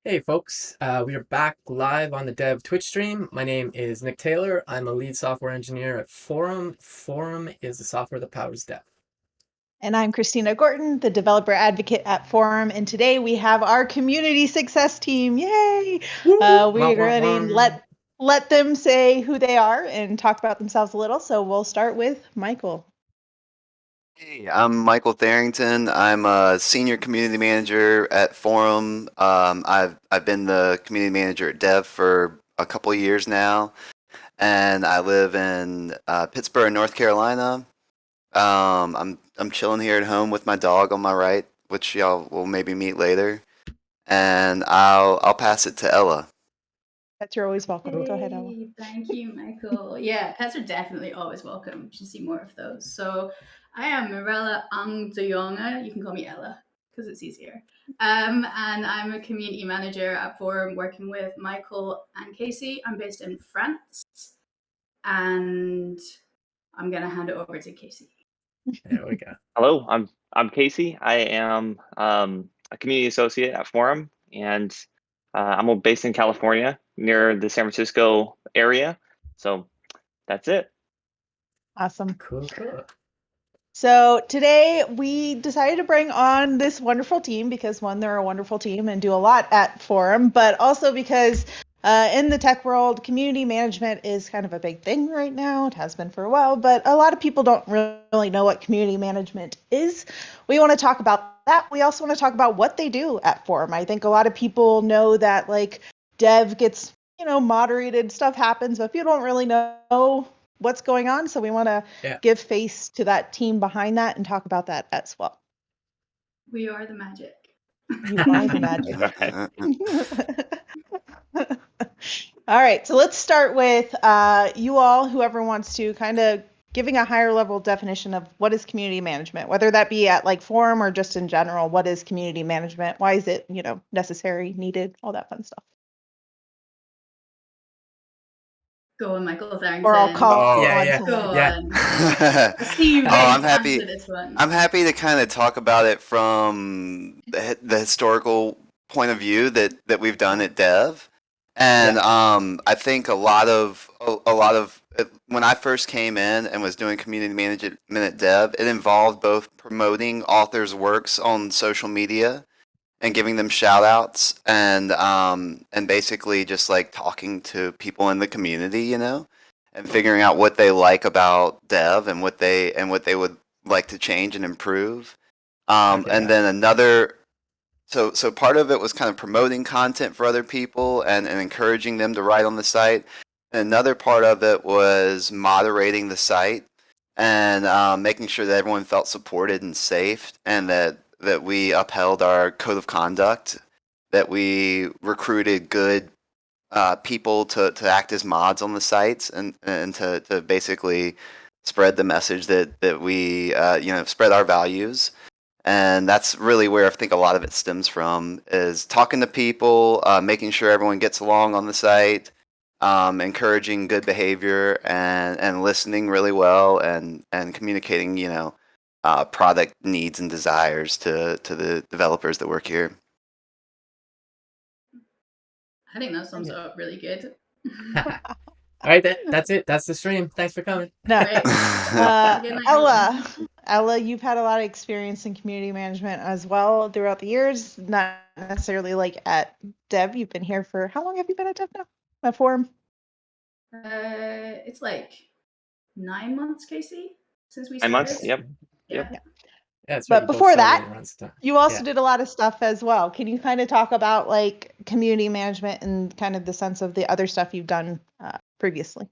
Hey folks, we are back live on the Dev Twitch stream. My name is Nick Taylor. I'm a lead software engineer at Forem. Forem is the software that powers Dev. And I'm Christina Gorton, the developer advocate at Forem. And today we have our community success team. Yay! We are going to let them say who they are and talk about themselves a little. So we'll start with Michael. Hey, I'm Michael Tharrington. I'm a senior community manager at Forem. I've been the community manager at Dev for a couple of years now, and I live in Pittsburgh, North Carolina. I'm chilling here at home with my dog on my right, which y'all will maybe meet later, and I'll pass it to Ella. Pets are always welcome. Hey, go ahead, Ella. Thank you, Michael. Yeah, pets are definitely always welcome. You should see more of those. So I am Mirella Ange de Jonge. You can call me Ella because it's easier. And I'm a community manager at Forem working with Michael and Casey. I'm based in France. And I'm going to hand it over to Casey. There we go. Hello, I'm Casey. I am a community associate at Forem, and I'm based in California near the San Francisco area. So that's it. Awesome. Cool. So today we decided to bring on this wonderful team because one, they're a wonderful team and do a lot at Forem, but also because in the tech world, community management is kind of a big thing right now. It has been for a while, but a lot of people don't really know what community management is. We want to talk about that. We also want to talk about what they do at Forem. I think a lot of people know that like dev gets, moderated, stuff happens, but people don't really know what's going on. So we want to give face to that team behind that and talk about that as well. We are the magic. You are the magic. All right, so let's start with you all, whoever wants to, kind of giving a higher level definition of what is community management, whether that be at like Forem or just in general. What is community management? Why is it, necessary, needed, all that fun stuff? Go on, Michael Tharrington. Or I'll call on. I'm happy. I'm happy to kind of talk about it from the historical point of view that we've done at Dev, and I think a lot of when I first came in and was doing community management at Dev, it involved both promoting authors' works on social media and giving them shout outs and basically just like talking to people in the community, and figuring out what they like about Dev and what they would like to change and improve. And then so part of it was kind of promoting content for other people and encouraging them to write on the site. And another part of it was moderating the site and making sure that everyone felt supported and safe, and that we upheld our code of conduct, that we recruited good people to act as mods on the sites and to basically spread the message that we spread our values. And that's really where I think a lot of it stems from, is talking to people, making sure everyone gets along on the site, encouraging good behavior and listening really well and communicating, product needs and desires to the developers that work here. I think that sums up really good. All right, that's it. That's the stream. Thanks for coming. No. Ella, you've had a lot of experience in community management as well throughout the years, not necessarily like at Dev. You've been here for, how long have you been at Dev now? At Forem? It's like 9 months, Casey, since we 9 started. months, yep. Yeah, but before that, you also did a lot of stuff as well. Can you kind of talk about like community management and kind of the sense of the other stuff you've done previously?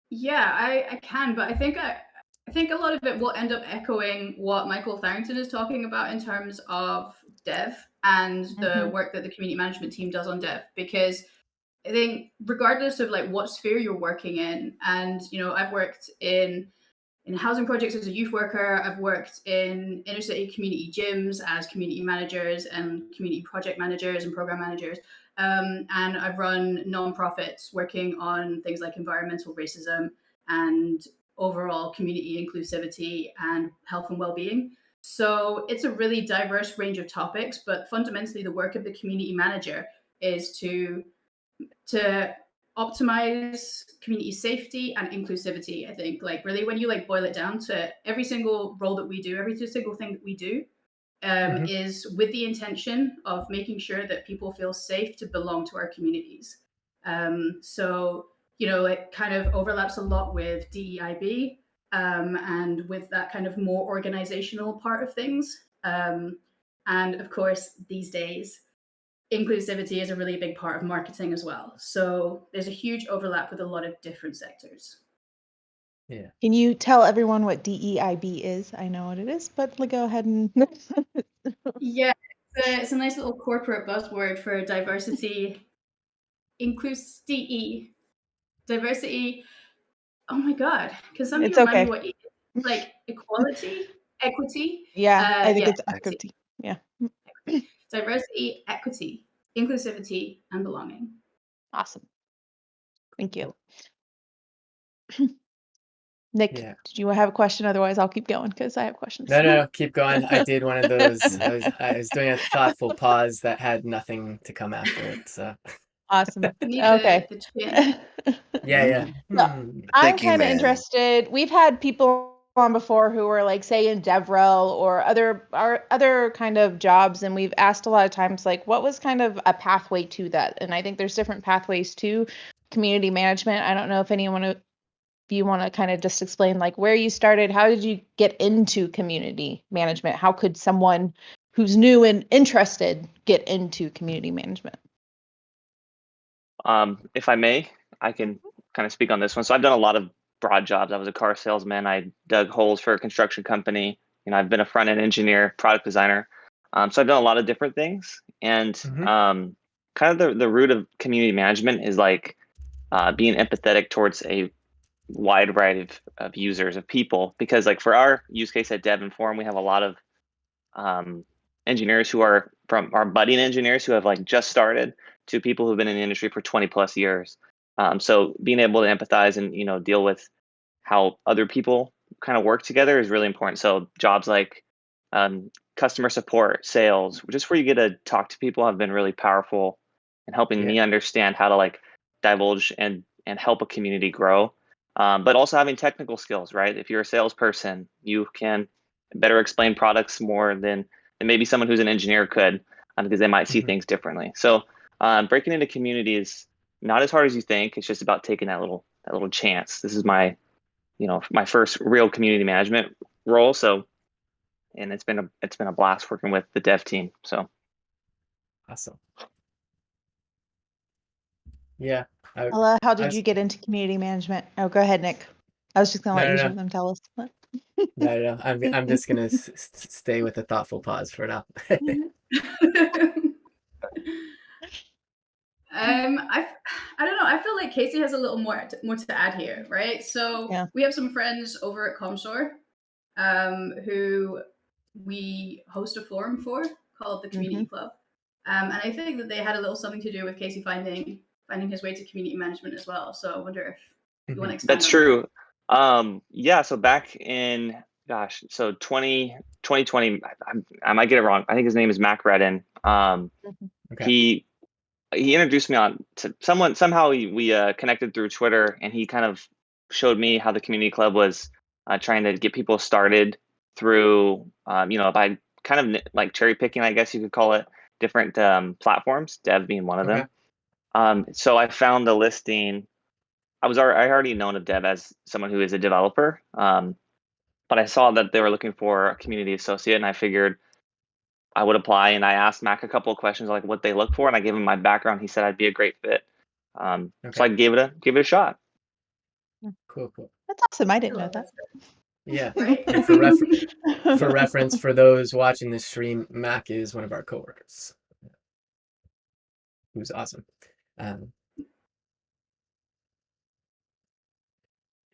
Yeah, I can, but I think a lot of it will end up echoing what Michael Tharrington is talking about in terms of Dev and the work that the community management team does on Dev, because I think regardless of like what sphere you're working in, and I've worked in housing projects as a youth worker, I've worked in inner city community gyms as community managers and community project managers and program managers. And I've run nonprofits working on things like environmental racism and overall community inclusivity and health and well-being. So it's a really diverse range of topics, but fundamentally the work of the community manager is to optimize community safety and inclusivity. I think, like, really, when you like boil it down to every single role that we do, every single thing that we do is with the intention of making sure that people feel safe to belong to our communities. So, you know, it kind of overlaps a lot with DEIB and with that kind of more organizational part of things. And of course, these days, inclusivity is a really big part of marketing as well. So there's a huge overlap with a lot of different sectors. Yeah. Can you tell everyone what DEIB is? I know what it is, but go ahead and. Yeah, it's a nice little corporate buzzword for diversity, diversity. Oh my God, can somebody It's remind okay. me what it is? Like equality, equity? Yeah, I think yeah, it's equity. Yeah. Diversity, equity, inclusivity, and belonging. Awesome. Thank you. Nick, Yeah. did you have a question? Otherwise, I'll keep going because I have questions. No, keep going. I did one of those. I was doing a thoughtful pause that had nothing to come after it. So Awesome. Need Okay. the chin. yeah. So, I'm Thinking kind of man. interested. We've had people on before who were like, say, in DevRel or other kind of jobs, and we've asked a lot of times, like, what was kind of a pathway to that? And I think there's different pathways to community management. I don't know if you want to kind of just explain, like, where you started. How did you get into community management? How could someone who's new and interested get into community management? If I may, I can kind of speak on this one. So I've done a lot of broad jobs. I was a car salesman. I dug holes for a construction company. You know, I've been a front-end engineer, product designer. So I've done a lot of different things. And kind of the root of community management is like being empathetic towards a wide variety of users, of people. Because like for our use case at Dev and Forum, we have a lot of engineers who are budding engineers who have like just started to people who've been in the industry for 20 plus years. So being able to empathize and, you know, deal with how other people kind of work together is really important. So jobs like customer support, sales, just where you get to talk to people, have been really powerful in helping me understand how to like divulge and help a community grow. But also having technical skills, right? If you're a salesperson, you can better explain products more than maybe someone who's an engineer could, because they might see things differently. So breaking into community is not as hard as you think. It's just about taking that little chance. This is my first real community management role. So, and it's been a blast working with the dev team. So Awesome. Yeah. Ella, how did you get into community management? Oh, go ahead, Nick. I was just gonna let each of them tell us. No. I'm just gonna stay with a thoughtful pause for now. I don't know. I feel like Casey has a little more to add here, right? So we have some friends over at Comstor who we host a forum for called the Community Club, and I think that they had a little something to do with Casey finding his way to community management as well. So I wonder if you want to expand. That's true. Yeah. So back in 2020, I might get it wrong. I think his name is Mac Redden. He introduced me on to someone. Somehow we connected through Twitter, and he kind of showed me how the community club was trying to get people started through, by kind of like cherry picking, I guess you could call it, different platforms, Dev being one of them. So I found the listing. I already known of Dev as someone who is a developer, but I saw that they were looking for a community associate, and I figured I would apply. And I asked Mac a couple of questions like what they look for, and I gave him my background. He said I'd be a great fit, so I gave it a shot. Cool. That's awesome. I didn't know that. Yeah. Right. And for reference, for those watching this stream, Mac is one of our coworkers, who's awesome.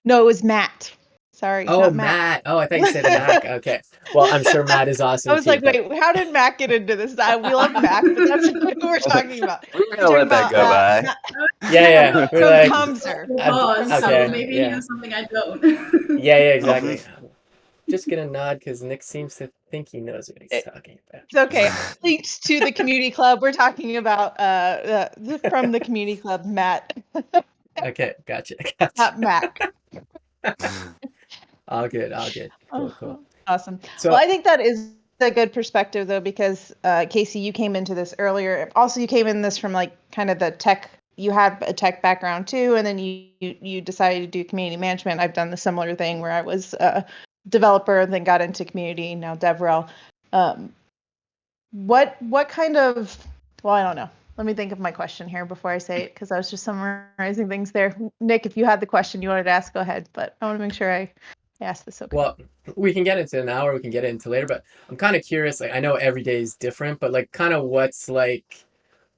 No, it was Matt. Sorry. Oh, not Matt. Oh, I thought you said Mac. Okay. Well, I'm sure Matt is awesome. I was like, wait, how did Mac get into this? We love Mac, but that's not who we're talking about. We're gonna let that go by. Yeah. We're from like, Comstor. So maybe he knows something I don't. Yeah, exactly. just gonna nod because Nick seems to think he knows what he's talking about. It's okay. Links to the community club. We're talking about from the community club, Matt. Okay, gotcha. Not Mac. All good. Cool. Awesome. So, well, I think that is a good perspective, though, because Casey, you came into this earlier. Also, you came in this from like kind of the tech. You had a tech background too, and then you decided to do community management. I've done the similar thing where I was a developer, then got into community, now DevRel. What kind of? Well, I don't know. Let me think of my question here before I say it, because I was just summarizing things there. Nick, if you had the question you wanted to ask, go ahead. But I want to make sure I ask this okay. Well, we can get into it now, or we can get into later. But I'm kind of curious. Like, I know every day is different, but like, kind of what's like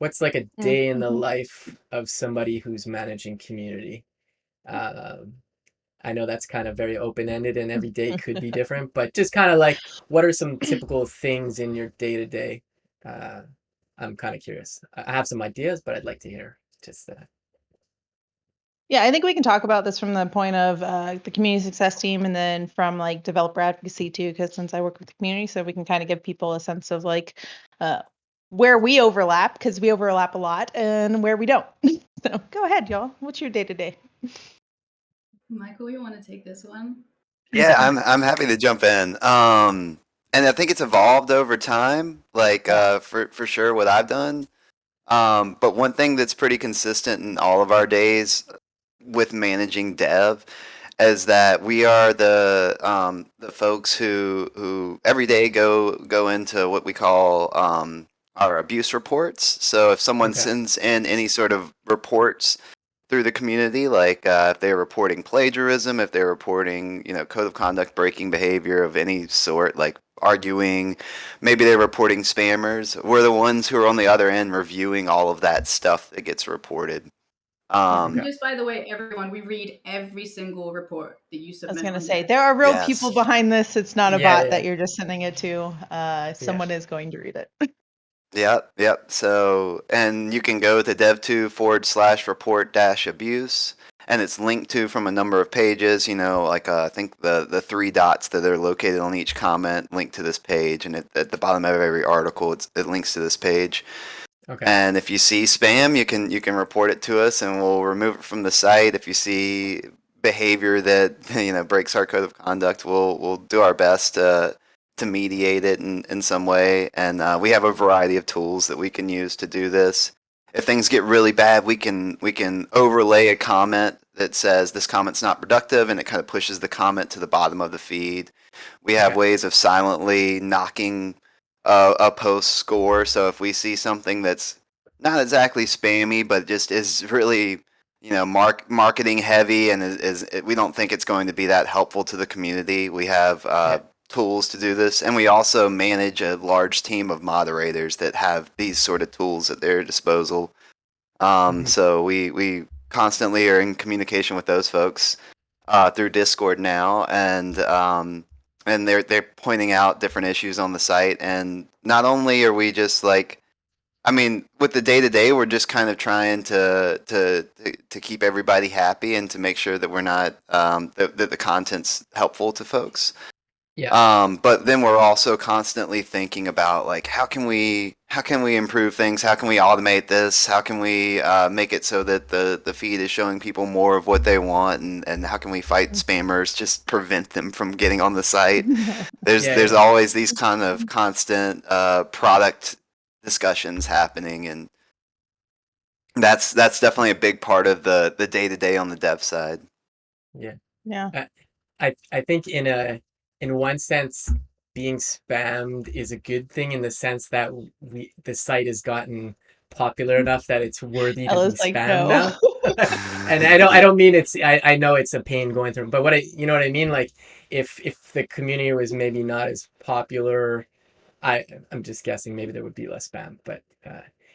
a day in the life of somebody who's managing community. I know that's kind of very open-ended, and every day could be different. But just kind of like, what are some typical things in your day-to-day? I'm kind of curious. I have some ideas, but I'd like to hear just that. Yeah, I think we can talk about this from the point of the community success team, and then from like developer advocacy too, because since I work with the community, so we can kind of give people a sense of like where we overlap, because we overlap a lot, and where we don't. So go ahead, y'all. What's your day to day? Michael, you want to take this one? Yeah, I'm happy to jump in. And I think it's evolved over time, like for sure what I've done. But one thing that's pretty consistent in all of our days with managing dev is that we are the folks who every day go into what we call our abuse reports. So if someone sends in any sort of reports through the community, like if they're reporting plagiarism, if they're reporting, code of conduct breaking behavior of any sort, like arguing, maybe they're reporting spammers, we're the ones who are on the other end reviewing all of that stuff that gets reported. Just by the way, everyone, we read every single report that you submit. I was going to say, there are real people behind this. It's not a bot that you're just sending it to. Someone is going to read it. Yep. So, and you can go to dev2/report-abuse, and it's linked to from a number of pages, like I think the three dots that are located on each comment link to this page, and at the bottom of every article, it links to this page. Okay. And if you see spam, you can report it to us, and we'll remove it from the site. If you see behavior that breaks our code of conduct, we'll do our best to mediate it in some way. And we have a variety of tools that we can use to do this. If things get really bad, we can overlay a comment that says this comment's not productive, and it kind of pushes the comment to the bottom of the feed. We have ways of silently knocking a post score. So if we see something that's not exactly spammy, but just is really marketing heavy, and we don't think it's going to be that helpful to the community, we have tools to do this. And we also manage a large team of moderators that have these sort of tools at their disposal. So we constantly are in communication with those folks through Discord now, and they're pointing out different issues on the site. And not only are we just with the day-to-day, we're just kind of trying to keep everybody happy and to make sure that we're not that the content's helpful to folks. But then we're also constantly thinking about how can we improve things? How can we automate this? How can we make it so that the feed is showing people more of what they want? And how can we fight spammers, just prevent them from getting on the site? There's always these kind of constant product discussions happening, and that's definitely a big part of the day-to-day on the dev side. I think in one sense, being spammed is a good thing, in the sense that the site has gotten popular enough that it's worthy to be spammed now. And I don't mean I know it's a pain going through, but what I mean, like if the community was maybe not as popular, I'm just guessing maybe there would be less spam, but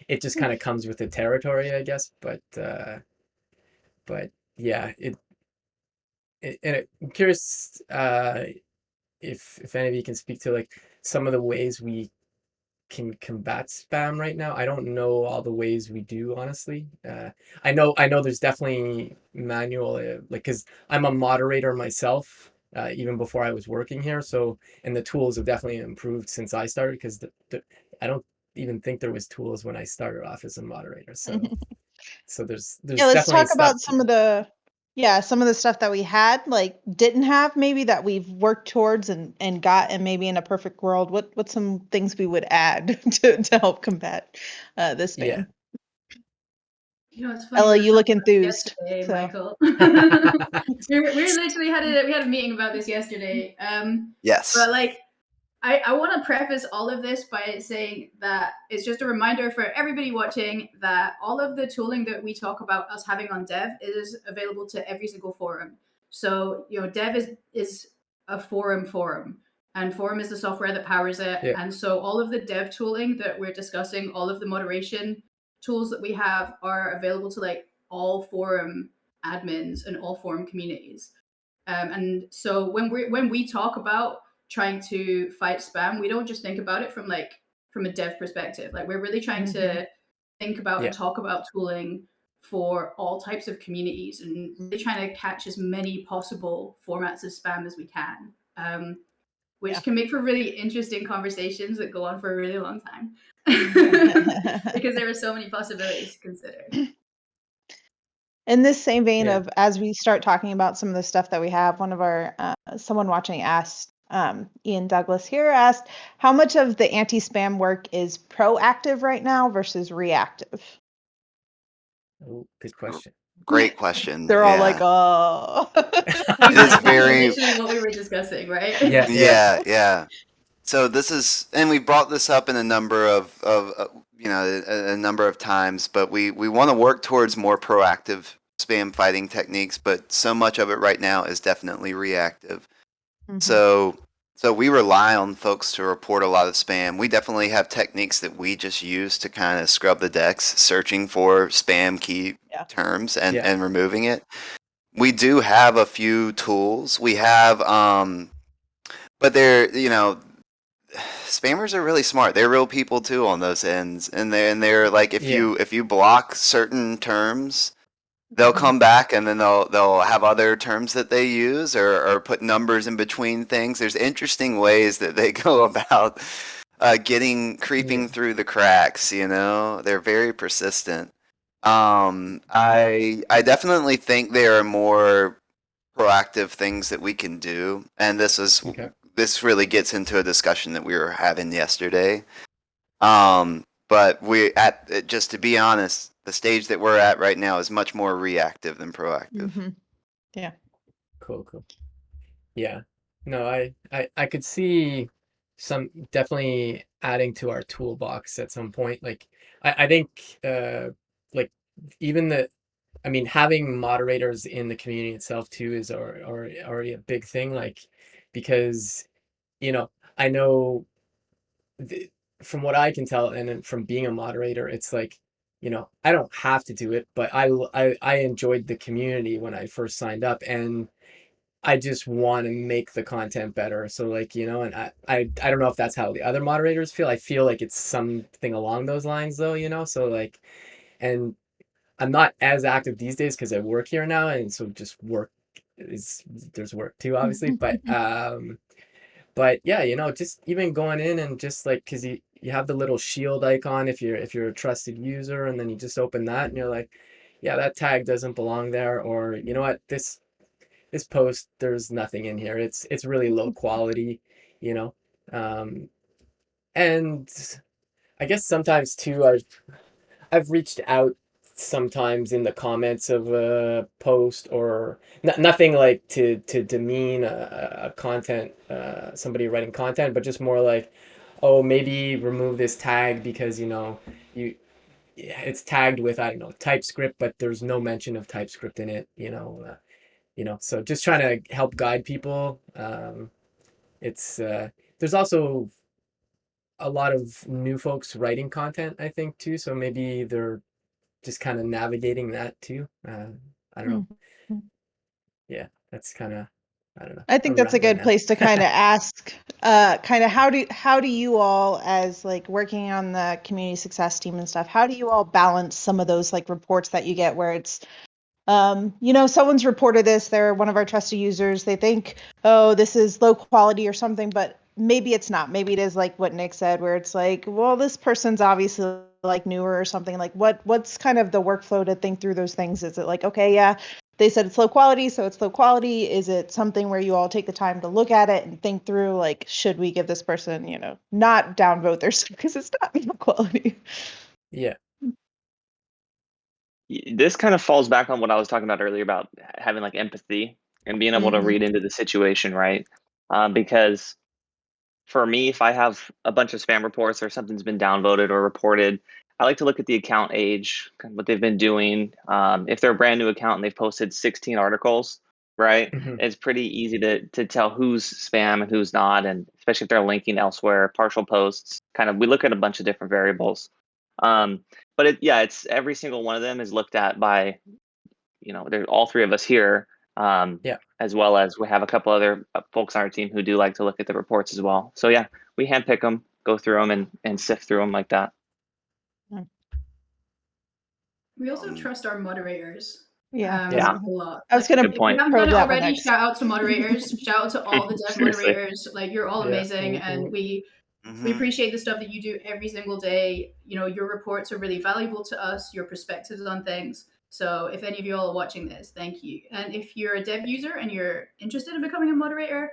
it just kind of comes with the territory, I guess. But yeah, I'm curious if any of you can speak to some of the ways we can combat spam right now. I don't know all the ways we do, honestly. I know there's definitely manual, because I'm a moderator myself even before I was working here. So, and the tools have definitely improved since I started, because I don't even think there was tools when I started off as a moderator. So, so there's Yeah, let's definitely talk about stuff. some of the stuff that we had, like didn't have, maybe that we've worked towards and got, and maybe in a perfect world, what's some things we would add to help combat this spam? Yeah. You know, it's funny. Ella, we were you look talking about this enthused. yesterday, So. Michael. we literally had a meeting about this yesterday. Yes. But like, I want to preface all of this by saying that it's just a reminder for everybody watching that all of the tooling that we talk about us having on Dev is available to every single forum. So, you know, Dev is a forum, and Forum is the software that powers it. Yeah. And so all of the Dev tooling that we're discussing, all of the moderation tools that we have are available to like all forum admins and all forum communities. And so when we talk about trying to fight spam, we don't just think about it from a dev perspective. Like, we're really trying to think about and talk about tooling for all types of communities, and really trying to catch as many possible formats of spam as we can, which can make for really interesting conversations that go on for a really long time because there are so many possibilities to consider. In this same vein of, as we start talking about some of the stuff that we have, one of our someone watching asked, Ian Douglas here asked, how much of the anti-spam work is proactive right now versus reactive? Oh, good question. Great question. They're all like, oh. It is very literally what we were discussing, right? Yeah. So this is, and we brought this up in a number of a number of times, but we want to work towards more proactive spam fighting techniques, but so much of it right now is definitely reactive. So we rely on folks to report a lot of spam. We definitely have techniques that we just use to kind of scrub the decks, searching for spam key terms and removing it. We do have a few tools. We have, but they're, spammers are really smart. They're real people too on those ends, and they're like, if you block certain terms, they'll come back and then they'll have other terms that they use or put numbers in between things. There's interesting ways that they go about creeping through the cracks. They're very persistent. I definitely think there are more proactive things that we can do, and this really gets into a discussion that we were having yesterday. But just to be honest, the stage that we're at right now is much more reactive than proactive. Yeah. Cool. Yeah. No, I could see some definitely adding to our toolbox at some point. Like, I think like even having moderators in the community itself too is already a big thing. Like, because I know from what I can tell, and then from being a moderator, it's like, I don't have to do it, but I enjoyed the community when I first signed up, and I just want to make the content better. So like, and I don't know if that's how the other moderators feel. I feel like it's something along those lines though, so like, and I'm not as active these days because I work here now, and so just there's work too, obviously, but yeah, just even going in and just like, because you have the little shield icon if you're a trusted user, and then you just open that and you're like, yeah, that tag doesn't belong there, or you know what, this post, there's nothing in here. It's really low quality, and I guess sometimes too, I've reached out sometimes in the comments of a post, or nothing like to demean a content, somebody writing content, but just more like, oh, maybe remove this tag because it's tagged with, I don't know, TypeScript, but there's no mention of TypeScript in it, so just trying to help guide people. It's there's also a lot of new folks writing content, I think, too, so maybe they're just kind of navigating that too. I don't know. Yeah, that's kind of, I don't know. I think that's a good place to kind of ask, kind of how do you all, as like working on the community success team and stuff, how do you all balance some of those like reports that you get where it's Someone's reported this, they're one of our trusted users, they think, oh, this is low quality or something, but maybe it's not. Maybe it is like what Nick said, where it's like, well, this person's obviously like newer or something. Like what's kind of the workflow to think through those things? Is it like, okay, yeah, they said it's low quality, so it's low quality. Is it something where you all take the time to look at it and think through, like, should we give this person, not downvote their stuff because it's not low quality? Yeah. This kind of falls back on what I was talking about earlier about having like empathy and being able to read into the situation, right? Because for me, if I have a bunch of spam reports or something's been downvoted or reported, I like to look at the account age, kind of what they've been doing. If they're a brand new account and they've posted 16 articles, right? It's pretty easy to tell who's spam and who's not, and especially if they're linking elsewhere, partial posts. We look at a bunch of different variables. But it's every single one of them is looked at by, there's all three of us here, as well as we have a couple other folks on our team who do like to look at the reports as well. So yeah, we handpick them, go through them, and sift through them like that. We also trust our moderators. Yeah. A lot. I was gonna if you haven't done it already, shout out to moderators. Shout out to all the dev moderators. Like, you're all amazing, and we appreciate the stuff that you do every single day. Your reports are really valuable to us, your perspectives on things. So if any of you all are watching this, thank you. And if you're a dev user and you're interested in becoming a moderator,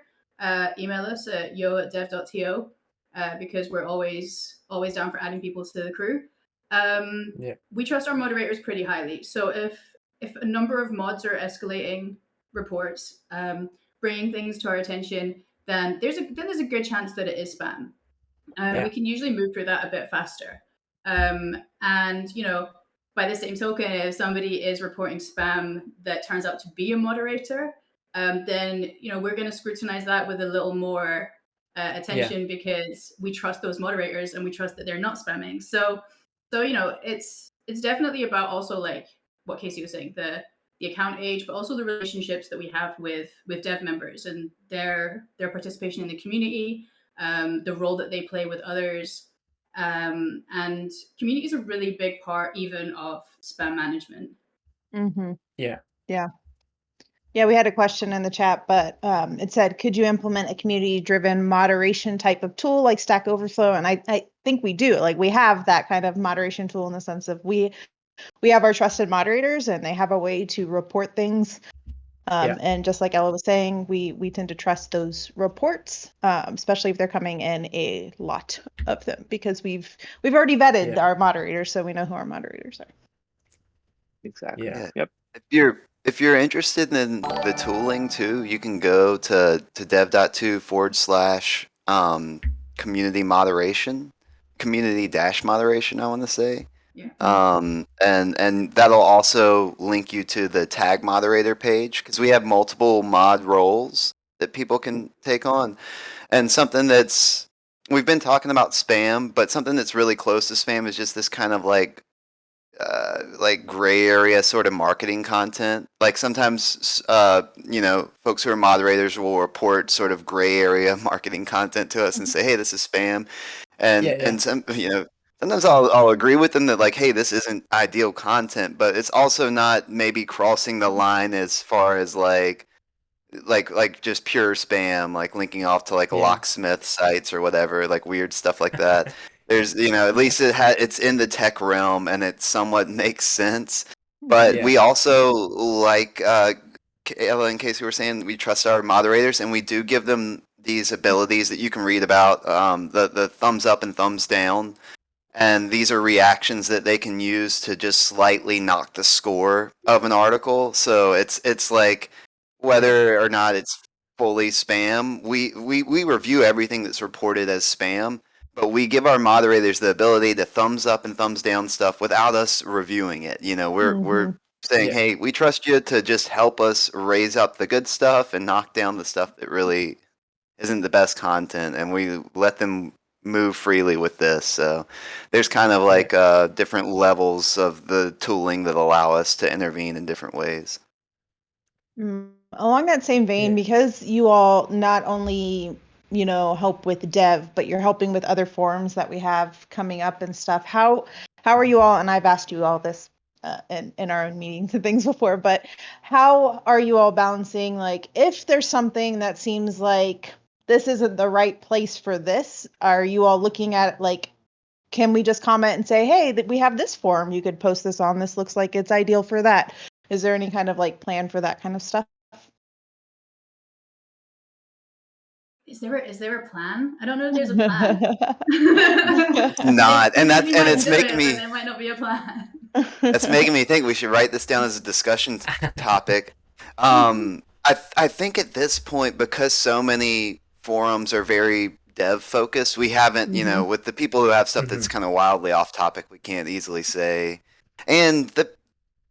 email us at yo@dev.to, because we're always down for adding people to the crew. We trust our moderators pretty highly. So if a number of mods are escalating reports, bringing things to our attention, then there's a good chance that it is spam. We can usually move through that a bit faster. And by the same token, if somebody is reporting spam that turns out to be a moderator, then we're going to scrutinize that with a little more attention, because we trust those moderators and we trust that they're not spamming. So it's definitely about also, like what Casey was saying, the account age, but also the relationships that we have with dev members and their participation in the community, the role that they play with others. And community is a really big part even of spam management. Yeah, we had a question in the chat, but it said, could you implement a community-driven moderation type of tool like Stack Overflow? And I think we do. Like, we have that kind of moderation tool in the sense of we have our trusted moderators and they have a way to report things. And just like Ella was saying, we tend to trust those reports, especially if they're coming in a lot of them, because we've already vetted our moderators, so we know who our moderators are. Exactly. Yep. If you're interested in the tooling too, you can go to dev.to/community moderation, community-moderation, I want to say. And that'll also link you to the tag moderator page, because we have multiple mod roles that people can take on. And something we've been talking about spam, but something that's really close to spam is just this kind of like gray area sort of marketing content. Like, sometimes folks who are moderators will report sort of gray area marketing content to us and say, hey, this is spam. And some, sometimes I'll agree with them that, like, hey, this isn't ideal content, but it's also not maybe crossing the line as far as like just pure spam, like linking off to like locksmith sites or whatever, like weird stuff like that. There's, at least it's in the tech realm and it somewhat makes sense. But we also, like Ella and Casey were saying, we trust our moderators and we do give them these abilities that you can read about, the thumbs up and thumbs down. And these are reactions that they can use to just slightly knock the score of an article. So it's like, whether or not it's fully spam, we review everything that's reported as spam, but we give our moderators the ability to thumbs up and thumbs down stuff without us reviewing it. We're saying, hey, we trust you to just help us raise up the good stuff and knock down the stuff that really isn't the best content, and we let them move freely with this. So there's kind of like different levels of the tooling that allow us to intervene in different ways. Along that same vein, because you all not only help with dev, but you're helping with other forums that we have coming up and stuff, how are you all, and I've asked you all this in our own meetings and things before, but how are you all balancing, like, if there's something that seems like this isn't the right place for this, are you all looking at, like, can we just comment and say, hey, we have this forum, you could post this on, this looks like it's ideal for that? Is there any kind of like plan for that kind of stuff? Is there a plan? I don't know if there's a plan. Not, and it's making me. There might not be a plan. That's making me think we should write this down as a discussion topic. I think at this point, because so many forums are very dev focused, we haven't, you know, with the people who have stuff that's kind of wildly off topic, we can't easily say. And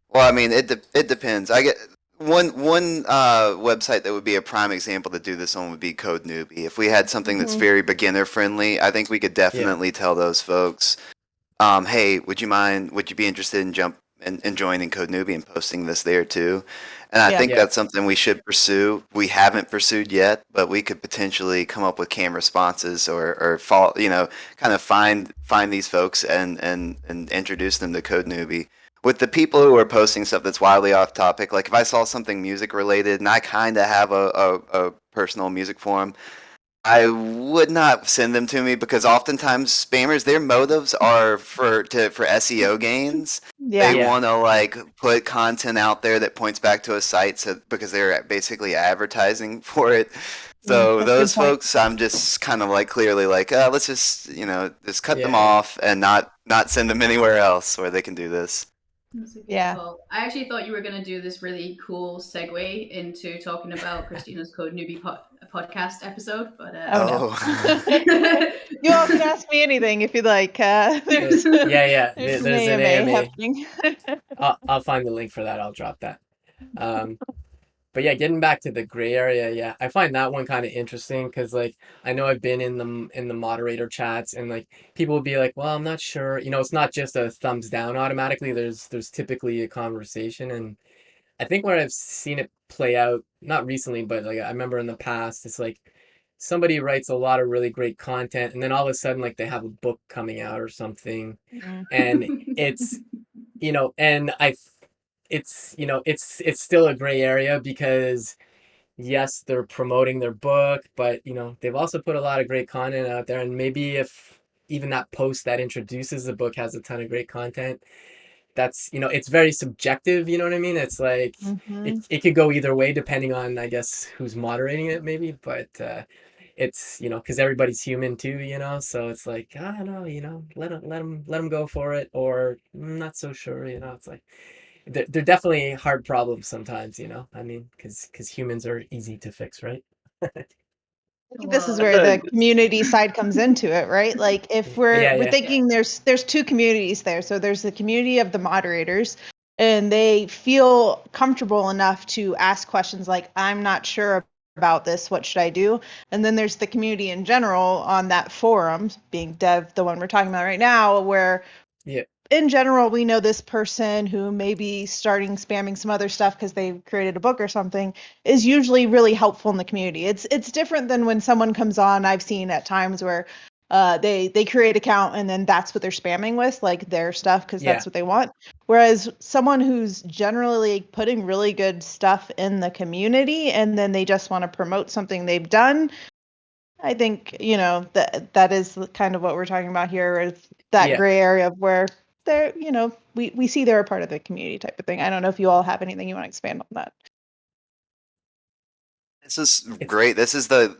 well, I mean, it depends. I get one website that would be a prime example to do this on would be Code Newbie. If we had something that's very beginner friendly, I think we could definitely tell those folks, hey, would you be interested in joining Code Newbie and posting this there too? And I think that's something we should pursue. We haven't pursued yet, but we could potentially come up with canned responses or follow, you know, kind of find these folks and introduce them to Code Newbie. With the people who are posting stuff that's wildly off topic, like if I saw something music related and I kind of have a personal music forum, I would not send them to me, because oftentimes spammers, their motives are for SEO gains. They want to like put content out there that points back to a site, because they're basically advertising for it. So those folks, I'm just kind of like clearly like, let's just, you know, just cut them off and not send them anywhere else where they can do this. Call. I actually thought you were going to do this really cool segue into talking about Christina's Code Newbie podcast episode, but no. You all can ask me anything if you'd like. There's an AMA happening. I'll find the link for that. I'll drop that. But yeah, getting back to the gray area, I find that one kind of interesting, because like I know I've been in the moderator chats, and like people will be like, well, I'm not sure, you know, it's not just a thumbs down automatically. There's typically a conversation, and I think where I've seen it play out, not recently, but like I remember in the past, it's like somebody writes a lot of really great content, and then all of a sudden like they have a book coming out or something, and it's, you know, and it's, you know, it's still a gray area, because yes, they're promoting their book, but you know, they've also put a lot of great content out there, and maybe if even that post that introduces the book has a ton of great content, that's, you know, it's very subjective, you know what I mean? It's like it could go either way depending on, I guess, who's moderating it maybe, but it's, you know, because everybody's human too, you know, so it's like, I don't know, you know, let them go for it, or I'm not so sure, you know. It's like they're definitely hard problems sometimes, you know. I mean, because humans are easy to fix, right? I think this is where the community side comes into it, right? Like if we're thinking there's two communities there. So there's the community of the moderators, and they feel comfortable enough to ask questions like, I'm not sure about this, what should I do? And then there's the community in general on that forum, being Dev, the one we're talking about right now, where in general, we know this person who may be starting spamming some other stuff because they created a book or something is usually really helpful in the community. It's different than when someone comes on. I've seen at times where they create an account and then that's what they're spamming with, like their stuff, because that's what they want. Whereas someone who's generally putting really good stuff in the community and then they just want to promote something they've done, I think, you know, that is kind of what we're talking about here, is that gray area of where they're, you know, we see they're a part of the community type of thing. I don't know if you all have anything you want to expand on that. This is great. This is the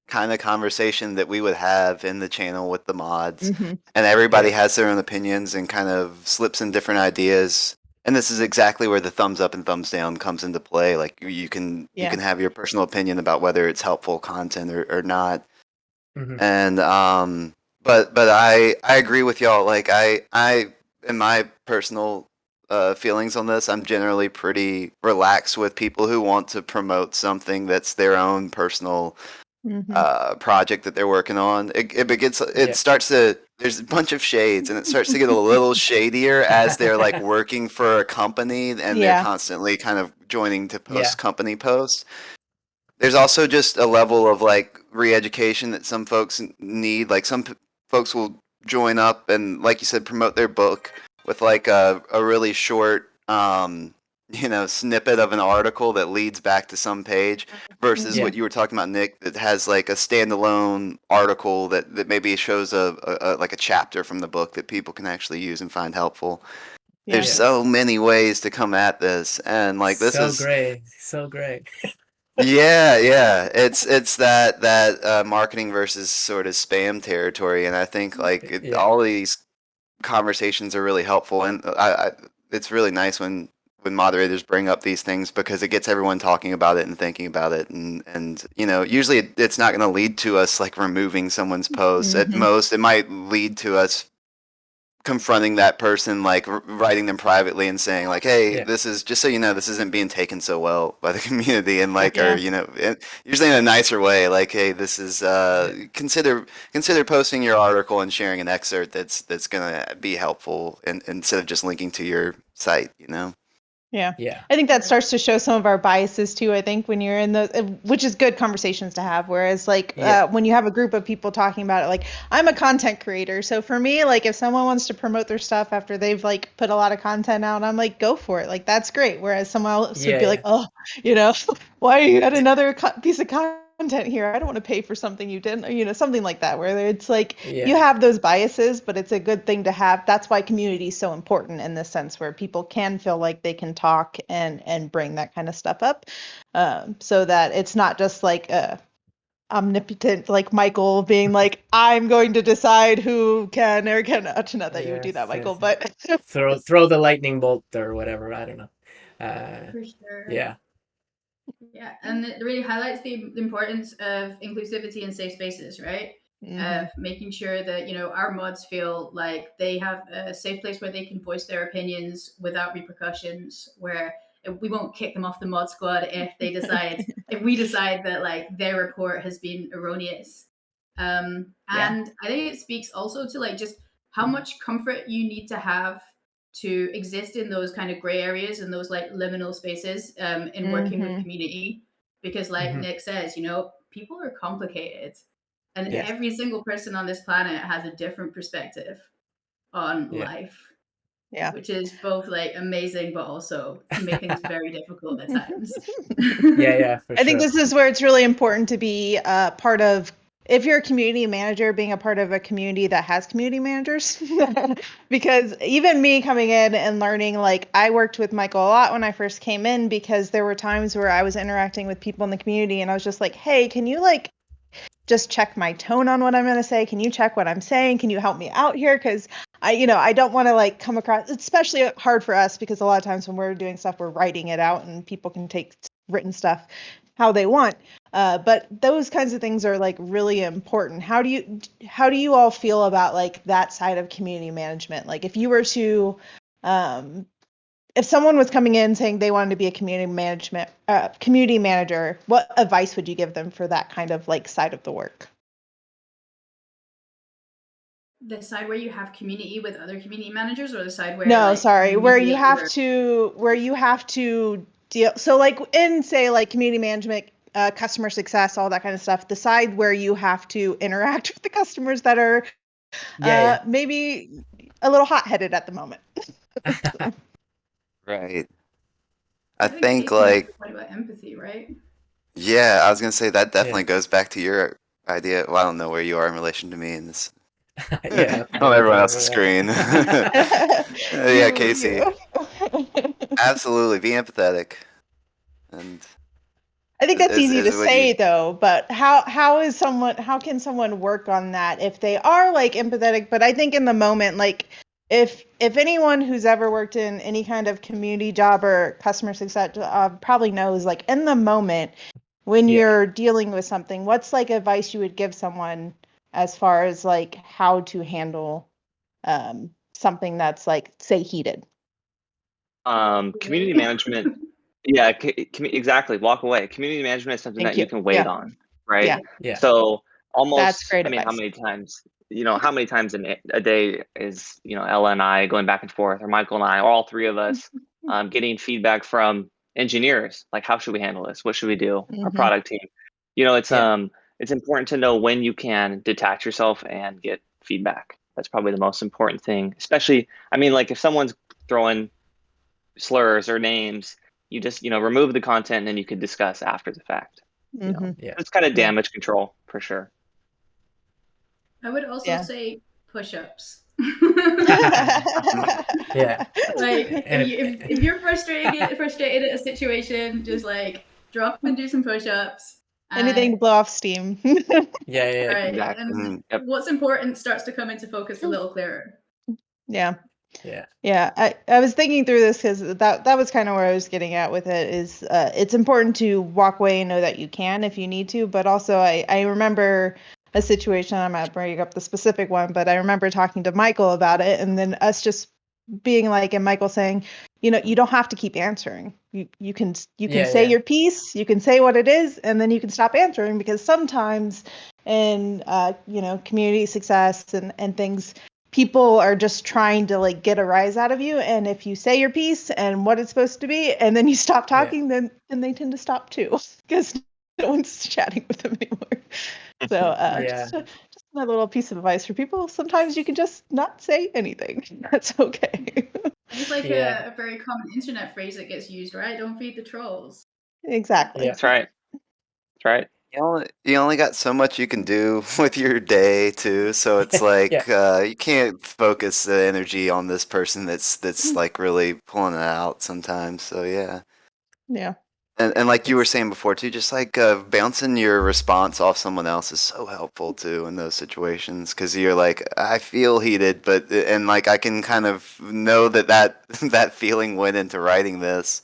kind of conversation that we would have in the channel with the mods, and everybody has their own opinions and kind of slips in different ideas. And this is exactly where the thumbs up and thumbs down comes into play. Like you can have your personal opinion about whether it's helpful content or not. And but I agree with y'all. Like I in my personal feelings on this, I'm generally pretty relaxed with people who want to promote something that's their own personal project that they're working on. It starts to, there's a bunch of shades, and it starts to get a little shadier as they're like working for a company and they're constantly kind of joining to post company posts. There's also just a level of like re-education that some folks need. Like some folks will join up and, like you said, promote their book, with like a really short snippet of an article that leads back to some page versus what you were talking about, Nick, that has like a standalone article that maybe shows a like a chapter from the book that people can actually use and find helpful. There's so many ways to come at this, and like this so is great, so great. yeah. It's that marketing versus sort of spam territory, and I think like all of these conversations are really helpful, and it's really nice when moderators bring up these things because it gets everyone talking about it and thinking about it, and usually it's not going to lead to us like removing someone's post. At most, it might lead to us confronting that person, like writing them privately and saying like, hey, this is just so you know, this isn't being taken so well by the community, and like or usually in a nicer way, like, hey, this is consider posting your article and sharing an excerpt that's gonna be helpful, and instead of just linking to your site. Yeah. I think that starts to show some of our biases too. I think when you're in the, which is good conversations to have. Whereas like when you have a group of people talking about it, like I'm a content creator. So for me, like if someone wants to promote their stuff after they've like put a lot of content out, I'm like, go for it. Like that's great. Whereas someone else would be like, oh, why are you at another piece of content here? I don't want to pay for something you didn't, something like that, where it's like you have those biases, but it's a good thing to have. That's why community is so important in this sense, where people can feel like they can talk and bring that kind of stuff up, so that it's not just like omnipotent, like Michael being like, I'm going to decide who can or cannot. Not that you would do that, Michael, but throw the lightning bolt or whatever. I don't know. For sure. Yeah, and it really highlights the importance of inclusivity and safe spaces, right? Making sure that our mods feel like they have a safe place where they can voice their opinions without repercussions, where we won't kick them off the mod squad if we decide that like their report has been erroneous. And I think it speaks also to like just how much comfort you need to have to exist in those kind of gray areas and those like liminal spaces in working with community, because like Nick says, people are complicated, and every single person on this planet has a different perspective on life, which is both like amazing but also can make things very difficult at times. For I think this is where it's really important to be part of, if you're a community manager, being a part of a community that has community managers. Because even me coming in and learning, like I worked with Michael a lot when I first came in, because there were times where I was interacting with people in the community and I was just like, hey, can you like just check my tone on what I'm going to say? Can you check what I'm saying? Can you help me out here? Because I don't want to like come across, it's especially hard for us because a lot of times when we're doing stuff, we're writing it out and people can take written stuff how they want. But those kinds of things are like really important. How do you all feel about like that side of community management? Like if you were to, if someone was coming in saying they wanted to be a community manager, what advice would you give them for that kind of like side of the work? The side where you have community with other community managers, or the side where where you have to deal, so like in say like community management, customer success, all that kind of stuff, the side where you have to interact with the customers that are maybe a little hot-headed at the moment. Right. I think like a point about empathy, right? Yeah, I was gonna say that definitely goes back to your idea. Well, I don't know where you are in relation to me in this. On everyone else's screen. Yeah, Casey. Absolutely, be empathetic. And I think that's easy to say though, but how can someone work on that if they are like empathetic? But I think in the moment, like if anyone who's ever worked in any kind of community job or customer success job probably knows, like in the moment when you're dealing with something, what's like advice you would give someone as far as like how to handle something that's like say heated? Community management. Yeah, exactly. Walk away. Community management is something that you can wait on, right? Yeah. So almost, that's great advice. How many times in a day is, Ella and I going back and forth, or Michael and I, or all three of us, getting feedback from engineers, like how should we handle this? What should we do? Our product team. It's important to know when you can detach yourself and get feedback. That's probably the most important thing. Especially, I mean, like if someone's throwing slurs or names, you just, remove the content and then you can discuss after the fact. Yeah. It's kind of damage control for sure. I would also say push-ups. Yeah. Like if you're frustrated at a situation, just like drop and do some push-ups. Anything to blow off steam. Yeah. Right. Exactly. And what's important starts to come into focus a little clearer. Yeah. Yeah. I was thinking through this because that was kind of where I was getting at with it is it's important to walk away and know that you can if you need to, but also I remember a situation, I'm not bringing up the specific one, but I remember talking to Michael about it and then us just being like, and Michael saying, you don't have to keep answering. You can say your piece, you can say what it is, and then you can stop answering because sometimes in community success and things, people are just trying to like get a rise out of you, and if you say your piece and what it's supposed to be and then you stop talking, then they tend to stop too because no one's chatting with them anymore. So just another little piece of advice for people. Sometimes you can just not say anything. That's okay. It's like a very common internet phrase that gets used, right? Don't feed the trolls. Exactly. That's right. You only got so much you can do with your day too, so it's like you can't focus the energy on this person that's like really pulling it out sometimes. So yeah. And like you were saying before too, just like bouncing your response off someone else is so helpful too in those situations because you're like, I feel heated, and like I can kind of know that feeling went into writing this,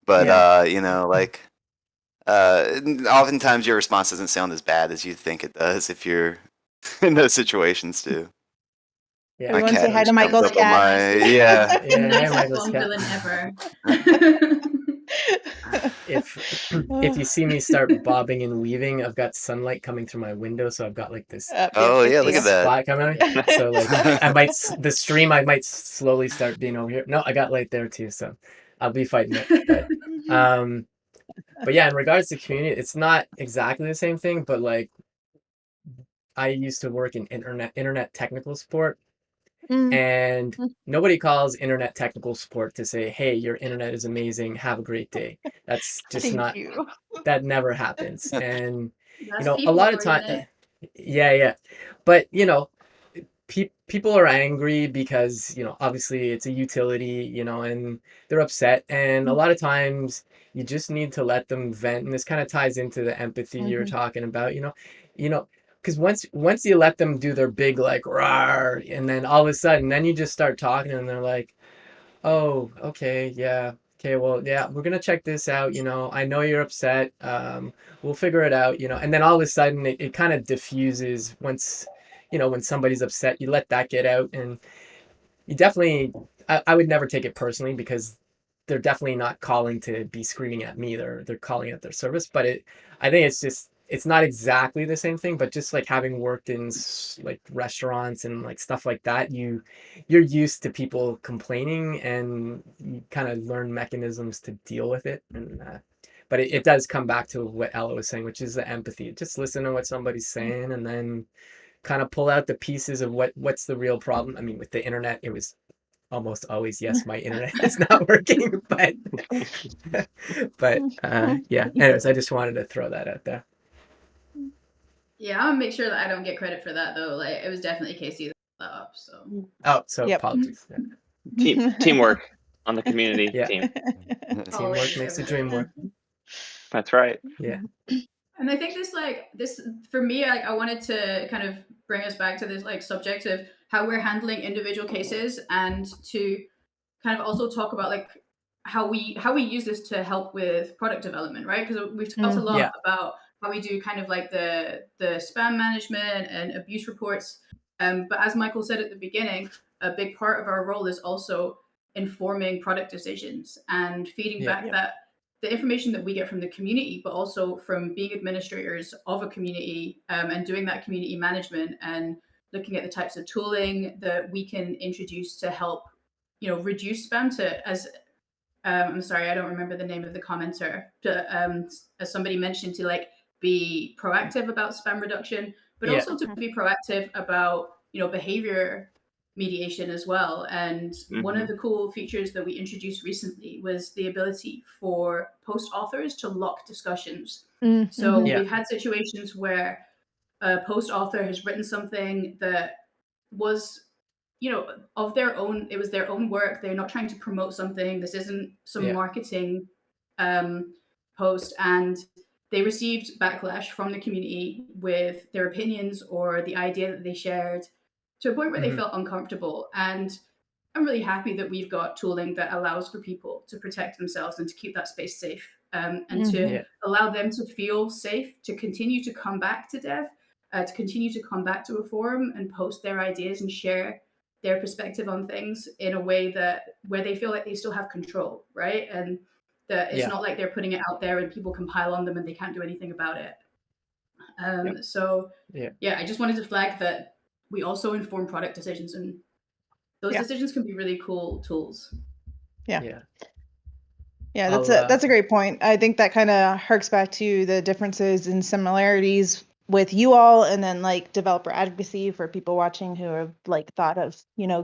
but oftentimes your response doesn't sound as bad as you think it does if you're in those situations too. Yeah. Everyone say hi to Michael's cat. Nicest villain ever. If you see me start bobbing and weaving, I've got sunlight coming through my window, so I've got like this look at that spot coming out. So like I might slowly start being over here. No, I got light there too, so I'll be fighting it. But yeah, in regards to community, it's not exactly the same thing, but like I used to work in internet technical support. And nobody calls internet technical support to say, hey, your internet is amazing, have a great day. That's just that never happens. And a lot of time but people are angry because obviously it's a utility, and they're upset, and a lot of times you just need to let them vent. And this kind of ties into the empathy you're talking about, because once you let them do their big like rawr, and then all of a sudden then you just start talking and they're like, oh, okay, yeah, okay, well, yeah, we're gonna check this out, I know you're upset, we'll figure it out, and then all of a sudden it kind of diffuses once, when somebody's upset, you let that get out. And you definitely, I would never take it personally because they're definitely not calling to be screaming at me, they're calling at their service. But I think it's not exactly the same thing, but just like having worked in like restaurants and like stuff like that, you're used to people complaining and you kind of learn mechanisms to deal with it. And but it does come back to what Ella was saying, which is the empathy. Just listen to what somebody's saying and then kind of pull out the pieces of what's the real problem. I mean, with the internet, it was almost always, yes, my internet is not working, but yeah. Anyways, I just wanted to throw that out there. Yeah, I'll make sure that I don't get credit for that though. Like it was definitely Casey that put that up. So apologies. Teamwork on the community team. Teamwork makes the dream work. That's right. Yeah. And I think this for me, like I wanted to kind of bring us back to this like subject of how we're handling individual cases, and to kind of also talk about like how we use this to help with product development, right? Because we've talked a lot about how we do kind of like the spam management and abuse reports. But as Michael said at the beginning, a big part of our role is also informing product decisions and feeding back that the information that we get from the community, but also from being administrators of a community and doing that community management and looking at the types of tooling that we can introduce to help, reduce spam as I'm sorry, I don't remember the name of the commenter, as somebody mentioned, to like be proactive about spam reduction, but also to be proactive about behavior mediation as well. And one of the cool features that we introduced recently was the ability for post authors to lock discussions. So we've had situations where a post author has written something that was, of their own, it was their own work. They're not trying to promote something. This isn't some marketing post. And they received backlash from the community with their opinions or the idea that they shared to a point where they felt uncomfortable. And I'm really happy that we've got tooling that allows for people to protect themselves and to keep that space safe, and to allow them to feel safe, to continue to come back to dev, to continue to come back to a forum and post their ideas and share their perspective on things in a way where they feel like they still have control, right? And that it's not like they're putting it out there and people can pile on them and they can't do anything about it. So I just wanted to flag that we also inform product decisions, and those decisions can be really cool tools. That's a great point. I think that kind of harks back to the differences and similarities with you all, and then like developer advocacy for people watching who have like thought of,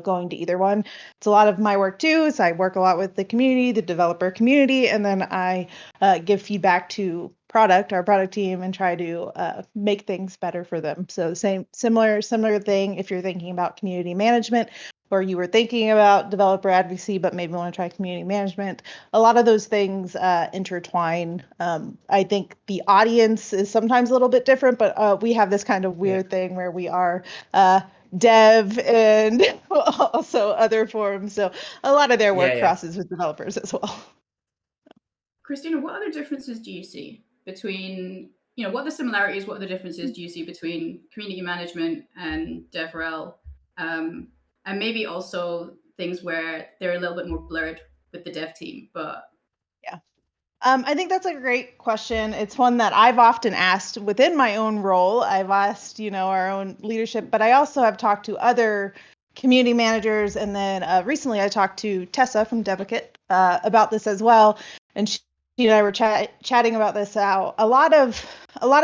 going to either one. It's a lot of my work too. So I work a lot with the community, the developer community, and then I give feedback to our product team, and try to make things better for them. So similar thing if you're thinking about community management, or you were thinking about developer advocacy, but maybe want to try community management. A lot of those things intertwine. I think the audience is sometimes a little bit different, but we have this kind of weird thing where we are dev and also other forums. So a lot of their work crosses with developers as well. Christina, what other differences do you see between, what are the similarities, what are the differences do you see between community management and DevRel? And maybe also things where they're a little bit more blurred with the dev team, but I think that's a great question. It's one that I've often asked within my own role. I've asked, our own leadership, but I also have talked to other community managers. And then recently I talked to Tessa from Devocate about this as well. And she and I were chatting about this, how a lot of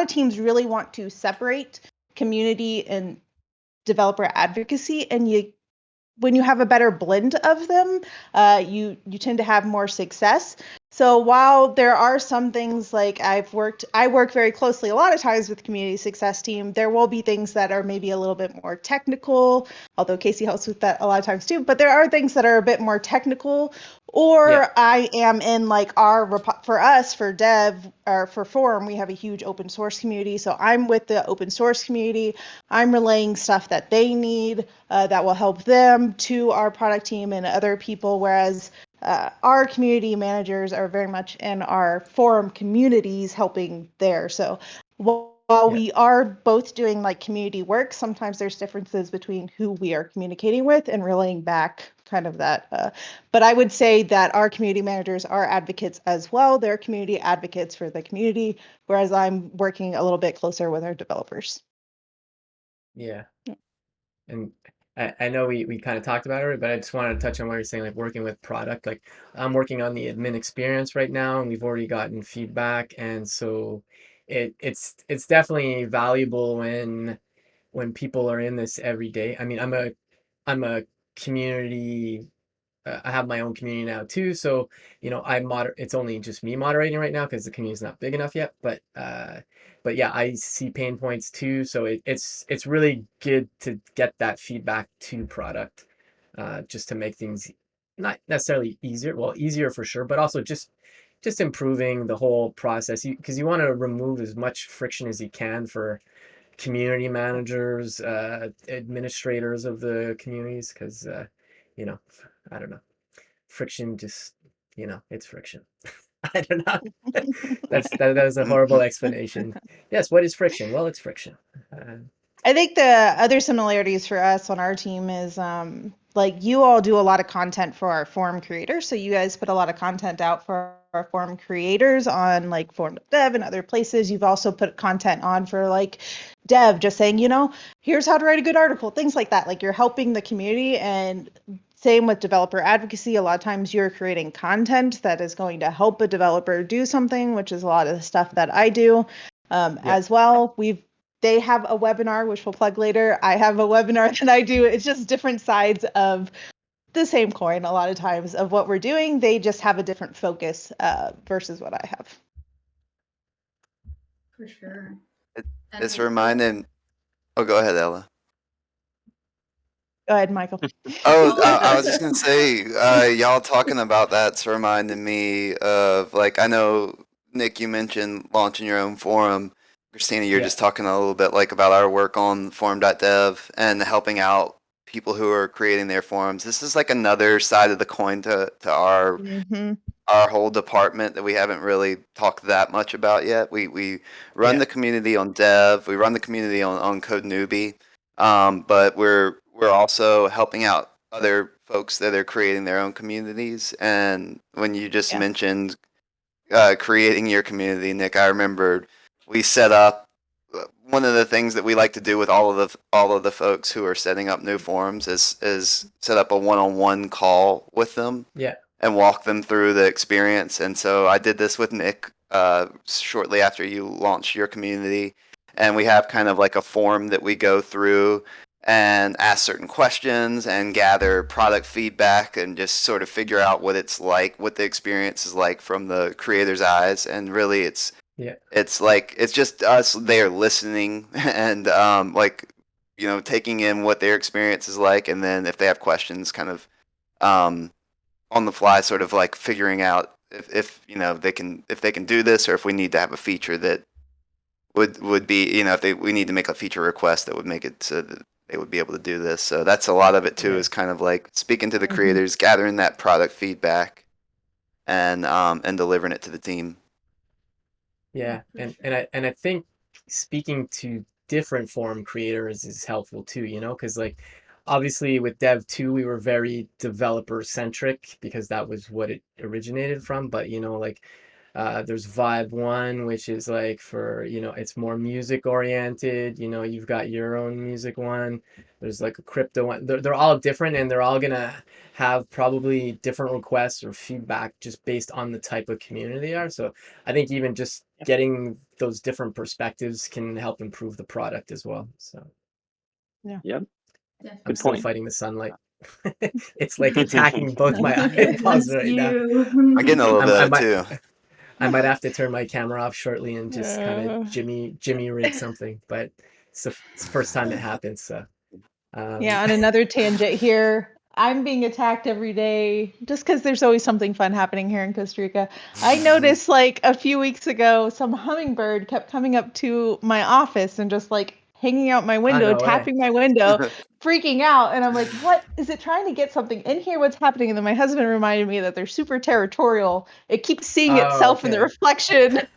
teams really want to separate community and developer advocacy, and when you have a better blend of them, you tend to have more success. So while there are some things like I work very closely a lot of times with community success team, there will be things that are maybe a little bit more technical, although Casey helps with that a lot of times too, but there are things that are a bit more technical, or I am in like for us, for dev or for forum, we have a huge open source community. So I'm with the open source community. I'm relaying stuff that they need that will help them to our product team and other people, whereas our community managers are very much in our forum communities helping there. So while we are both doing like community work, sometimes there's differences between who we are communicating with and relaying back kind of that. But I would say that our community managers are advocates as well. They're community advocates for the community, whereas I'm working a little bit closer with our developers. And I know we kind of talked about it, but I just wanted to touch on what you're saying, like working with product. Like I'm working on the admin experience right now, and we've already gotten feedback, and so it's definitely valuable when people are in this every day. I mean, I'm a community. I have my own community now too, so it's only just me moderating right now because the community is not big enough yet. But yeah, I see pain points too, so it's really good to get that feedback to product, just to make things not necessarily easier for sure, but also just improving the whole process, because you want to remove as much friction as you can for community managers, administrators of the communities, because I don't know. Friction just, it's friction. I don't know. That was a horrible explanation. Yes, what is friction? Well, it's friction. I think the other similarities for us on our team is like you all do a lot of content for our forum creators. So you guys put a lot of content out for our forum creators on like forum.dev and other places. You've also put content on for like dev, just saying, here's how to write a good article, things like that. Like you're helping the community. And same with developer advocacy. A lot of times you're creating content that is going to help a developer do something, which is a lot of the stuff that I do as well. they have a webinar, which we'll plug later. I have a webinar that I do. It's just different sides of the same coin a lot of times of what we're doing. They just have a different focus versus what I have. For sure. It's reminding. Oh, go ahead, Ella. Go ahead, Michael. I was just gonna say, y'all talking about that's reminding me of, like, I know, Nick, you mentioned launching your own forum. Christina, you're just talking a little bit like about our work on forum.dev and helping out people who are creating their forums. This is like another side of the coin to our our whole department that we haven't really talked that much about yet. We run the community on Dev, we run the community on Code Newbie, but we're also helping out other folks that are creating their own communities. And when you just mentioned creating your community, Nick, I remembered we set up one of the things that we like to do with all of the folks who are setting up new forums is set up a one-on-one call with them. And walk them through the experience. And so I did this with Nick shortly after you launched your community. And we have kind of like a form that we go through and ask certain questions and gather product feedback and just sort of figure out what it's like, what the experience is like from the creator's eyes. And really it's like, it's just us there listening and like, you know, taking in what their experience is like. And then if they have questions, kind of on the fly, sort of like figuring out if you know they can do this, or if we need to have a feature that would be, you know, if we need to make a feature request that would make it so that they would be able to do this. So that's a lot of it too, is kind of like speaking to the creators, gathering that product feedback, and delivering it to the team. Yeah, and I think speaking to different forum creators is helpful too, you know, because like obviously with Dev 2 we were very developer centric because that was what it originated from, but you know, like there's Vibe 1, which is like for, you know, it's more music oriented, you know, you've got your own music one, there's like a crypto one, they're all different, and they're all gonna have probably different requests or feedback just based on the type of community they are. So I think even just getting those different perspectives can help improve the product as well. So I'm still fighting the sunlight. It's like attacking both my eyeballs right now. I'm getting a little bit of it too. I might have to turn my camera off shortly and just kind of Jimmy rig something, but it's the first time it happens. So on another tangent here, I'm being attacked every day just because there's always something fun happening here in Costa Rica. I noticed like a few weeks ago, some hummingbird kept coming up to my office and just like hanging out my window, tapping my window, freaking out. And I'm like, what? Is it trying to get something in here? What's happening? And then my husband reminded me that they're super territorial. It keeps seeing itself in the reflection. And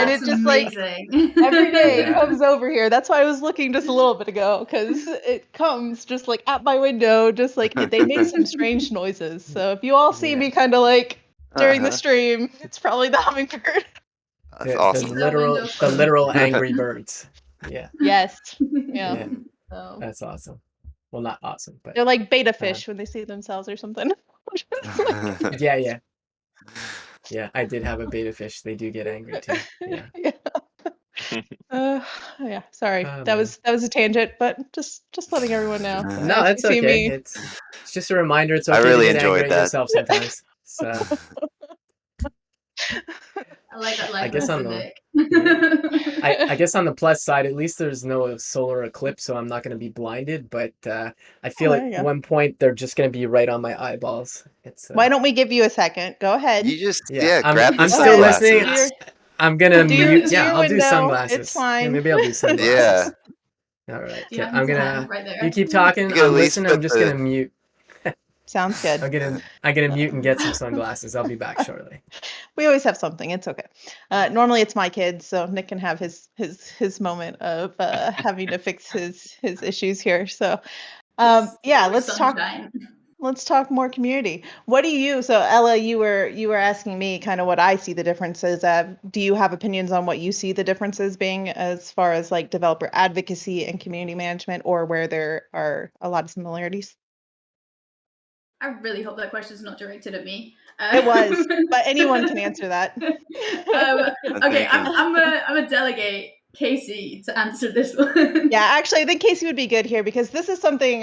it just amazing. Like every day it comes over here. That's why I was looking just a little bit ago, because it comes just like at my window, just like they make some strange noises. So if you all see me kind of like during the stream, it's probably the hummingbird. That's awesome. The literal angry birds. Yeah. Yes. Yeah. That's awesome. Well, not awesome, but they're like beta fish when they see themselves or something. Yeah, I did have a beta fish. They do get angry too. Sorry. That was a tangent, but just letting everyone know. No, that's okay. It's just a reminder. It's okay. I really to get enjoyed angry that. at yourself sometimes. So I like that life. I guess I guess on the plus side, at least there's no solar eclipse, so I'm not going to be blinded. But I feel at one point they're just going to be right on my eyeballs. Why don't we give you a second? Go ahead. You just grab the I'm still listening. I'm gonna mute. I'll do sunglasses. It's fine. Yeah, maybe I'll do sunglasses. All right. Okay. I'm gonna. You keep talking. I'm listening. I'm just gonna mute. Sounds good. I'm gonna mute and get some sunglasses. I'll be back shortly. We always have something. It's okay. Normally it's my kids, so Nick can have his moment of having to fix his issues here. So let's talk more community. What do you? So Ella, you were asking me kind of what I see the differences. Do you have opinions on what you see the differences being as far as like developer advocacy and community management, or where there are a lot of similarities? I really hope that question is not directed at me. It was, but anyone can answer that. Okay, I'm gonna delegate Casey to answer this one. Yeah, actually, I think Casey would be good here because this is something,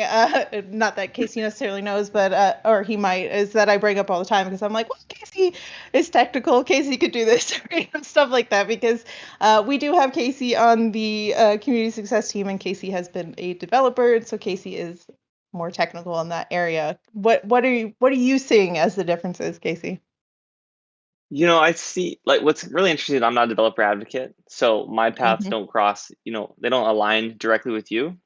not that Casey necessarily knows, but or he might, is that I bring up all the time because I'm like, well, Casey is technical. Casey could do this, stuff like that. Because we do have Casey on the community success team, and Casey has been a developer, and so Casey is more technical in that area. What are you seeing as the differences, Casey? I see, like, what's really interesting, I'm not a developer advocate, so my paths don't cross, they don't align directly with you.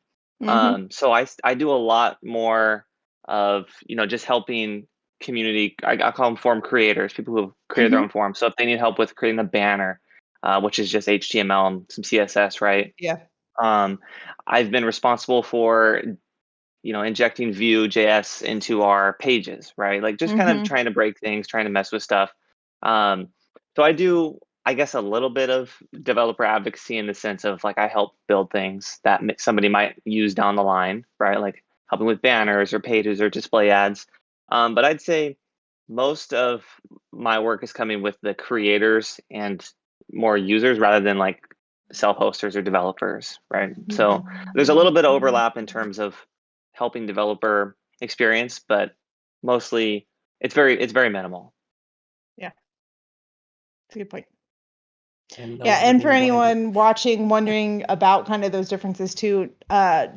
So I do a lot more of, just helping community, I call them forum creators, people who have created their own forum. So if they need help with creating a banner, which is just HTML and some CSS, right? Yeah. I've been responsible for injecting Vue.js into our pages, right? Like just kind of trying to break things, trying to mess with stuff. So I do, I guess, a little bit of developer advocacy in the sense of like I help build things that somebody might use down the line, right? Like helping with banners or pages or display ads. But I'd say most of my work is coming with the creators and more users rather than like self-hosters or developers, right? So there's a little bit of overlap in terms of helping developer experience, but mostly it's very minimal. Yeah, that's a good point. And Yeah, and for anyone watching, wondering about kind of those differences too,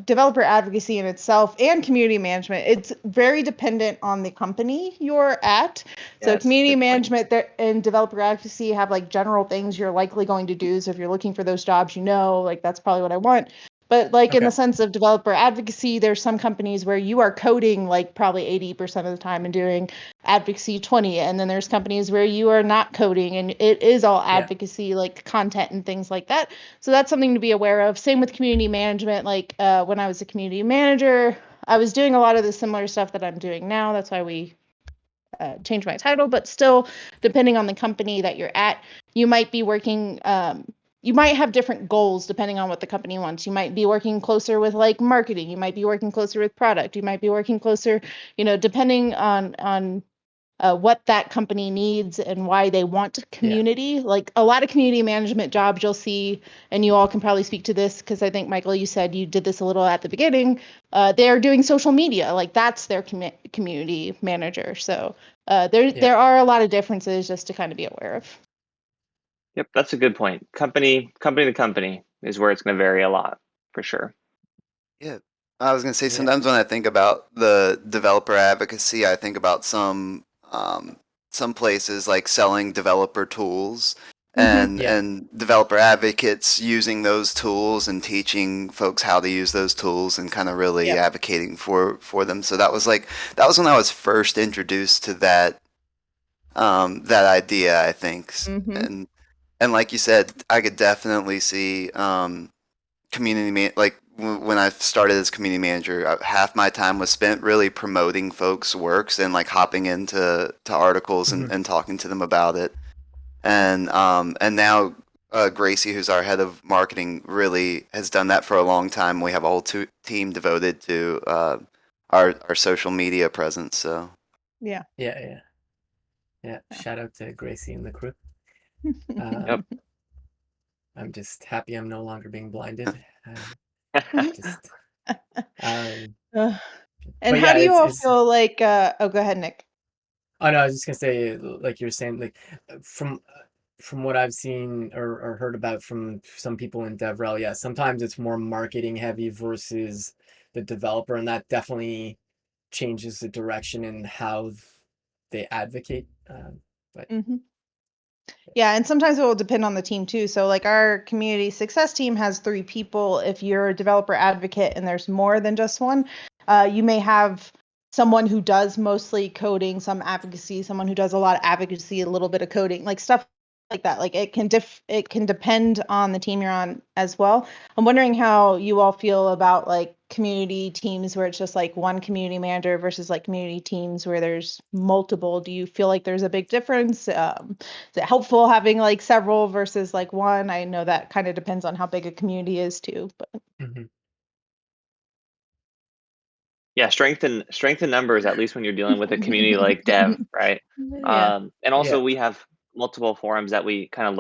developer advocacy in itself and community management, it's very dependent on the company you're at. So Yes, community good point. management and developer advocacy have like general things you're likely going to do. So if you're looking for those jobs, like that's probably what I want. But like in the sense of developer advocacy, there's some companies where you are coding like probably 80% of the time and doing advocacy 20. And then there's companies where you are not coding and it is all advocacy, like content and things like that. So that's something to be aware of. Same with community management. Like when I was a community manager, I was doing a lot of the similar stuff that I'm doing now. That's why we changed my title. But still, depending on the company that you're at, you might be working you might have different goals depending on what the company wants. You might be working closer with like marketing. You might be working closer with product. You might be working closer, depending on what that company needs and why they want community. Like a lot of community management jobs you'll see, and you all can probably speak to this because I think, Michael, you said you did this a little at the beginning. They're doing social media. Like that's their community manager. So there are a lot of differences just to kind of be aware of. Yep, that's a good point. Company to company is where it's going to vary a lot, for sure. Yeah. I was going to say, sometimes when I think about the developer advocacy, I think about some places like selling developer tools and developer advocates using those tools and teaching folks how to use those tools and kind of really advocating for them. So that was when I was first introduced to that idea, I think. And like you said, I could definitely see when I started as community manager, half my time was spent really promoting folks' works and like hopping into articles and talking to them about it. And now Gracie, who's our head of marketing, really has done that for a long time. We have a whole team devoted to our social media presence. So yeah. Shout out to Gracie and the crew. Yep. I'm just happy I'm no longer being blinded. And how do you all feel like? Go ahead, Nick. Oh no, I was just gonna say, like you were saying, like from what I've seen or heard about from some people in DevRel, sometimes it's more marketing heavy versus the developer, and that definitely changes the direction in how they advocate. But yeah, and sometimes it will depend on the team too. So like our community success team has 3 people. If you're a developer advocate and there's more than just one, you may have someone who does mostly coding, some advocacy, someone who does a lot of advocacy, a little bit of coding, like stuff like that. Like it can depend on the team you're on as well. I'm wondering how you all feel about like community teams where it's just like one community manager versus like community teams where there's multiple. Do you feel like there's a big difference? Is it helpful having like several versus like one? I know that kind of depends on how big a community is too, but yeah, strength in numbers, at least when you're dealing with a community like Dev, right? And also we have multiple forums that we kind of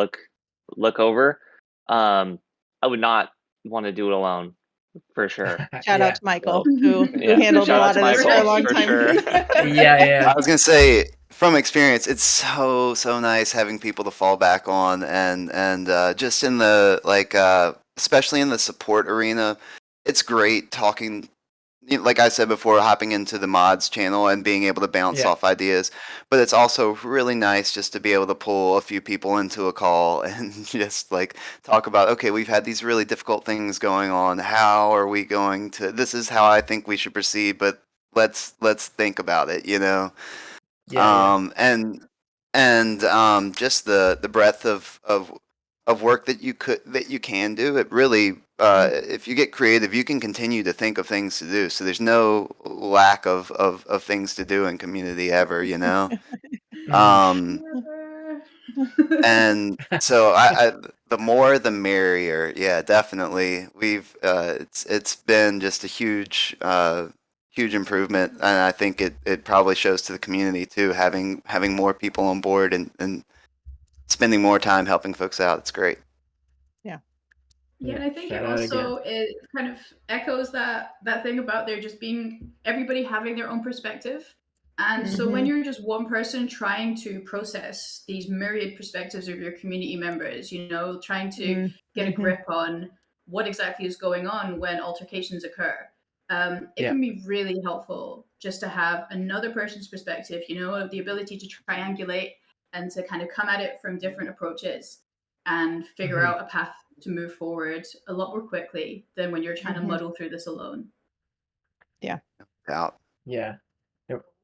look over. I would not want to do it alone, for sure. Shout out to Michael, who Yeah. handled a Shout out lot to of this for a Michael, long for time. sure. Yeah. I was gonna say, from experience, it's so nice having people to fall back on, and just in the especially in the support arena, it's great talking. Like I said before, hopping into the mods channel and being able to bounce Yeah. off ideas. But it's also really nice just to be able to pull a few people into a call and just like talk about, okay, we've had these really difficult things going on. How are we going to? This is how I think we should proceed, but let's think about it. Yeah. Just the breadth of work that you can do. It really, if you get creative, you can continue to think of things to do. So there's no lack of things to do in community ever. Um, and so the more the merrier. Yeah, definitely. It's been just a huge improvement, and I think it probably shows to the community too, having more people on board and spending more time helping folks out. It's great. Yeah, and I think it Shout out again. also it kind of echoes that thing about there just being everybody having their own perspective. And so when you're just one person trying to process these myriad perspectives of your community members, trying to get a grip on what exactly is going on when altercations occur, it can be really helpful just to have another person's perspective, the ability to triangulate and to kind of come at it from different approaches and figure out a path to move forward a lot more quickly than when you're trying to muddle through this alone. Yeah. Yeah.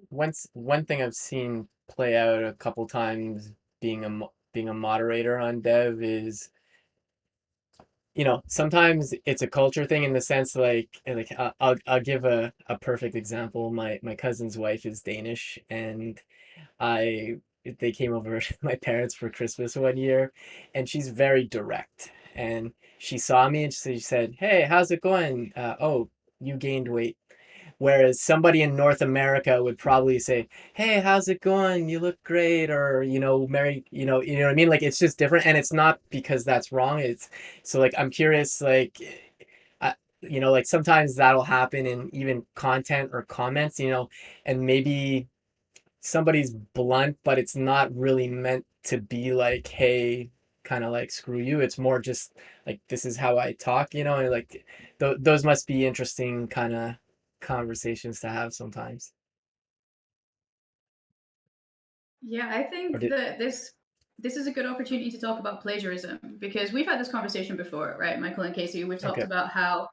One thing I've seen play out a couple times being a moderator on Dev is, sometimes it's a culture thing in the sense I'll give a perfect example. My cousin's wife is Danish, and they came over to my parents for Christmas one year, and she's very direct. And she saw me and she said, "Hey, how's it going? Oh, you gained weight." Whereas somebody in North America would probably say, "Hey, how's it going? You look great," or Mary, you know what I mean? Like it's just different, and it's not because that's wrong. It's so I'm curious, sometimes that'll happen in even content or comments, and maybe somebody's blunt, but it's not really meant to be like, "Hey, kind of like screw you." It's more just like, "This is how I talk," and those must be interesting kind of conversations to have sometimes. Yeah, I think that this is a good opportunity to talk about plagiarism, because we've had this conversation before, right? Michael and Casey, we've talked about how,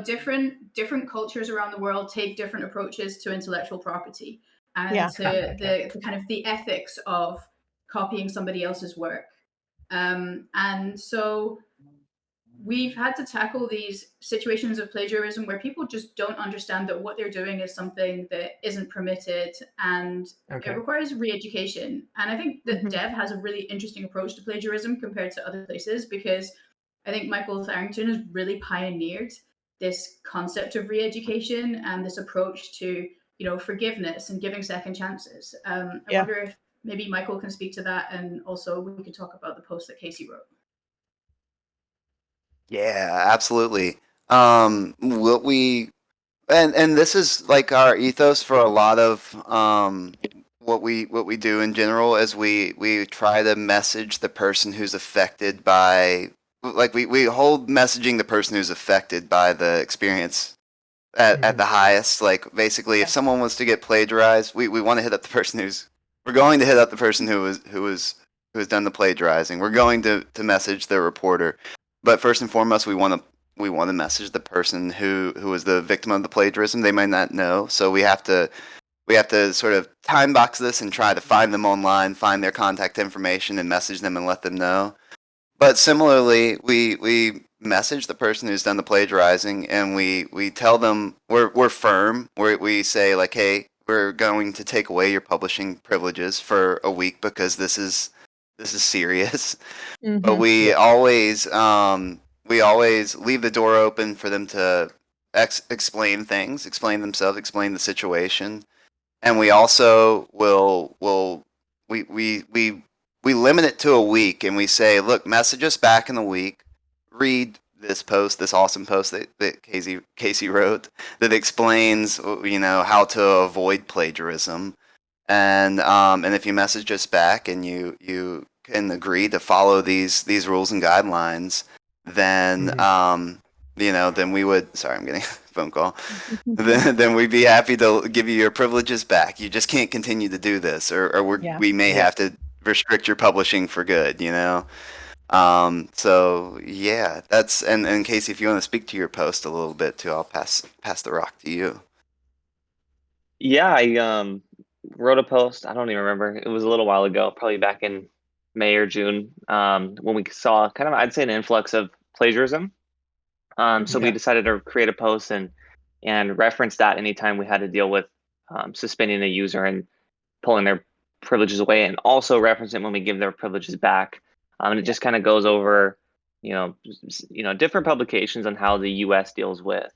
different cultures around the world take different approaches to intellectual property and to the kind of the ethics of copying somebody else's work. And so we've had to tackle these situations of plagiarism where people just don't understand that what they're doing is something that isn't permitted, and it requires re-education. And I think that Dev has a really interesting approach to plagiarism compared to other places, because I think Michael Tharrington has really pioneered this concept of re-education and this approach to forgiveness and giving second chances. I wonder if maybe Michael can speak to that, and also we could talk about the post that Casey wrote. Yeah, absolutely. What we and this is like our ethos for a lot of what we do in general is we try to message the person who's affected by, like, we hold messaging the person who's affected by the experience at the highest. Like basically, if someone was to get plagiarized, we want to hit up the person we're going to hit up the person who has done the plagiarizing. We're going to message the reporter, but first and foremost, we want to message the person who was the victim of the plagiarism. They might not know, so we have to sort of time box this and try to find them online, find their contact information, and message them and let them know. But similarly, we message the person who's done the plagiarizing, and we tell them we're firm. We say like, hey, we're going to take away your publishing privileges for a week because this is serious. But we always leave the door open for them to explain things, explain themselves, explain the situation, and we also will we limit it to a week, and we say, look, message us back in a week, read this post, this awesome post that Casey wrote that explains, how to avoid plagiarism. And if you message us back and you can agree to follow these rules and guidelines, then then we would. Sorry, I'm getting a phone call. then we'd be happy to give you your privileges back. You just can't continue to do this, or we may have to restrict your publishing for good. So yeah, that's and Casey, if you want to speak to your post a little bit too, I'll pass the rock to you. Yeah, I wrote a post. I don't even remember. It was a little while ago, probably back in May or June, when we saw kind of, I'd say, an influx of plagiarism. So we decided to create a post and reference that anytime we had to deal with suspending a user and pulling their privileges away, and also reference it when we give their privileges back. And it just kind of goes over, different publications on how the U.S. deals with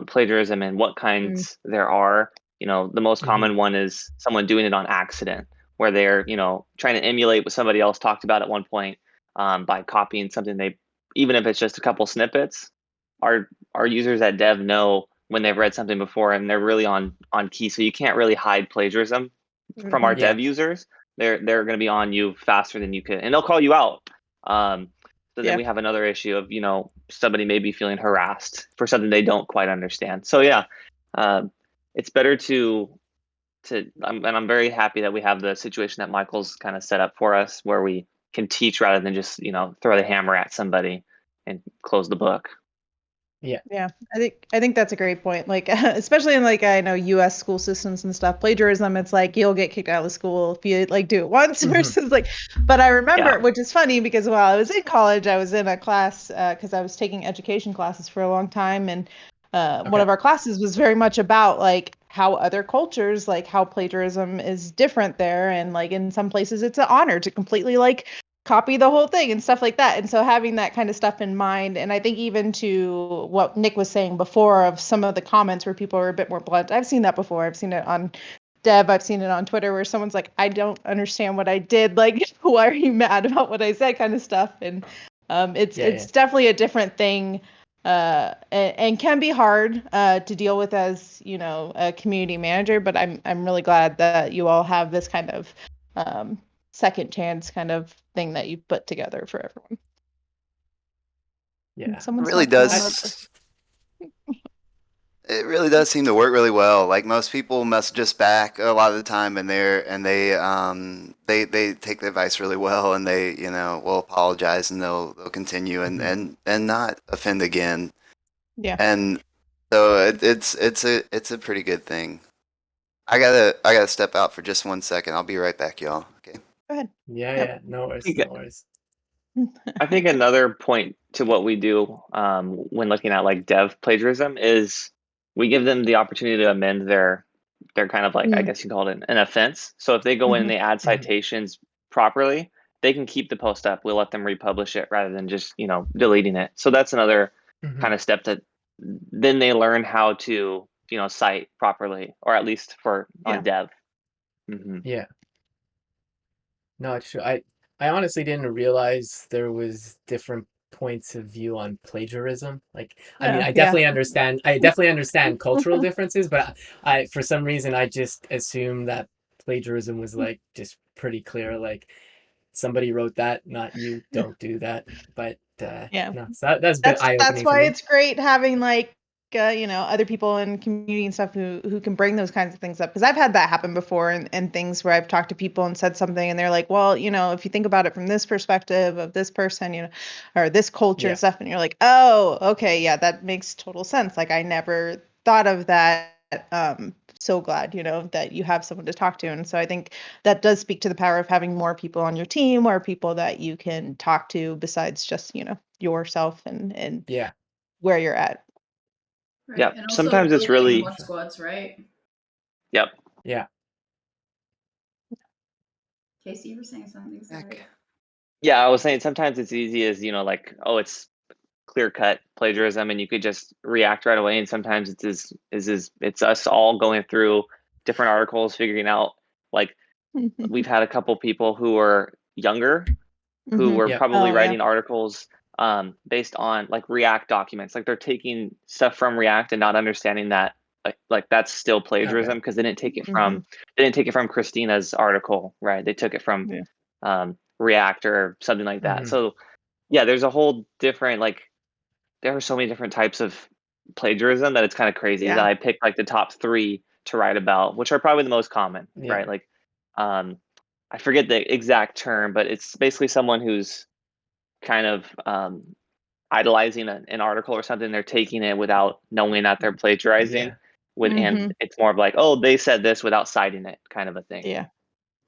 plagiarism and what kinds there are. The most common one is someone doing it on accident, where they're, trying to emulate what somebody else talked about at one point by copying something even if it's just a couple snippets. Our users at Dev know when they've read something before and they're really on key. So you can't really hide plagiarism from our Dev users. They're going to be on you faster than you could, and they'll call you out. So then we have another issue of, somebody may be feeling harassed for something they don't quite understand. So it's better I'm very happy that we have the situation that Michael's kind of set up for us, where we can teach rather than just, throw the hammer at somebody and close the book. Yeah, I think that's a great point. Like, especially in I know U.S. school systems and stuff, plagiarism, it's like you'll get kicked out of the school if you do it once versus But I remember, which is funny because while I was in college, I was in a class because I was taking education classes for a long time, and one of our classes was very much about how other cultures, how plagiarism is different there, and in some places it's an honor to completely copy the whole thing and stuff like that. And so having that kind of stuff in mind, and I think even to what Nick was saying before of some of the comments where people are a bit more blunt, I've seen that before. I've seen it on Dev, I've seen it on Twitter where someone's like, I don't understand what I did, why are you mad about what I said, kind of stuff. And it's definitely a different thing, and can be hard to deal with as a community manager, but I'm really glad that you all have this kind of second chance kind of thing that you've put together for everyone. It really does. It really does seem to work really well. Like, most people message us back a lot of the time, and they take the advice really well, and they will apologize, and they'll continue and not offend again. Yeah. And so it's a pretty good thing. I gotta step out for just 1 second. I'll be right back, y'all. Okay. Go ahead. Yeah. No worries. I think another point to what we do when looking at Dev plagiarism is we give them the opportunity to amend their kind of I guess you call it an offense. So if they go in and they add citations properly, they can keep the post up. We'll let them republish it rather than just deleting it. So that's another kind of step that then they learn how to cite properly, or at least on Dev. Yeah. No, it's true. I honestly didn't realize there was different points of view on plagiarism. I mean, I definitely understand cultural differences, but I for some reason I just assumed that plagiarism was just pretty clear. Somebody wrote that, not you. Don't do that. But no, so that's a bit eye-opening. That's why it's great having other people in community and stuff who can bring those kinds of things up, because I've had that happen before, and things where I've talked to people and said something and they're like, well, if you think about it from this perspective of this person, or this culture and stuff, and you're like, oh, okay, yeah, that makes total sense. I never thought of that. So glad that you have someone to talk to. And so I think that does speak to the power of having more people on your team, or people that you can talk to besides just yourself and where you're at. Right. Yeah, and sometimes it's really mod squads, right? Yep. Yeah. Casey, you were saying something. Sorry. Yeah, I was saying sometimes it's easy as it's clear cut plagiarism, and you could just react right away. And sometimes it's us all going through different articles, figuring out we've had a couple people who are younger, who were probably writing articles based on like React documents. Like they're taking stuff from React and not understanding that like that's still plagiarism because they didn't take it from Christina's article, right? They took it from React or something like that. So yeah, there's a whole different like there are so many different types of plagiarism that it's kind of crazy that I picked like the top 3 to write about, which are probably the most common, right? Like I forget the exact term, but it's basically someone who's kind of idolizing an article or something. They're taking it without knowing that they're plagiarizing and it's more of like, oh, they said this without citing it kind of a thing.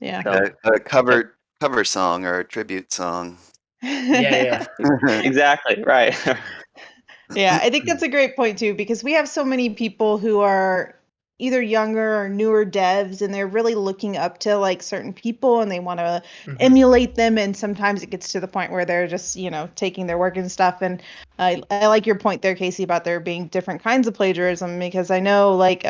Like a cover song or a tribute song. Exactly, right. Yeah, I think that's a great point too, because we have so many people who are either younger or newer devs, and they're really looking up to like certain people and they want to emulate them. And sometimes it gets to the point where they're just, taking their work and stuff. And I like your point there, Casey, about there being different kinds of plagiarism, because I know like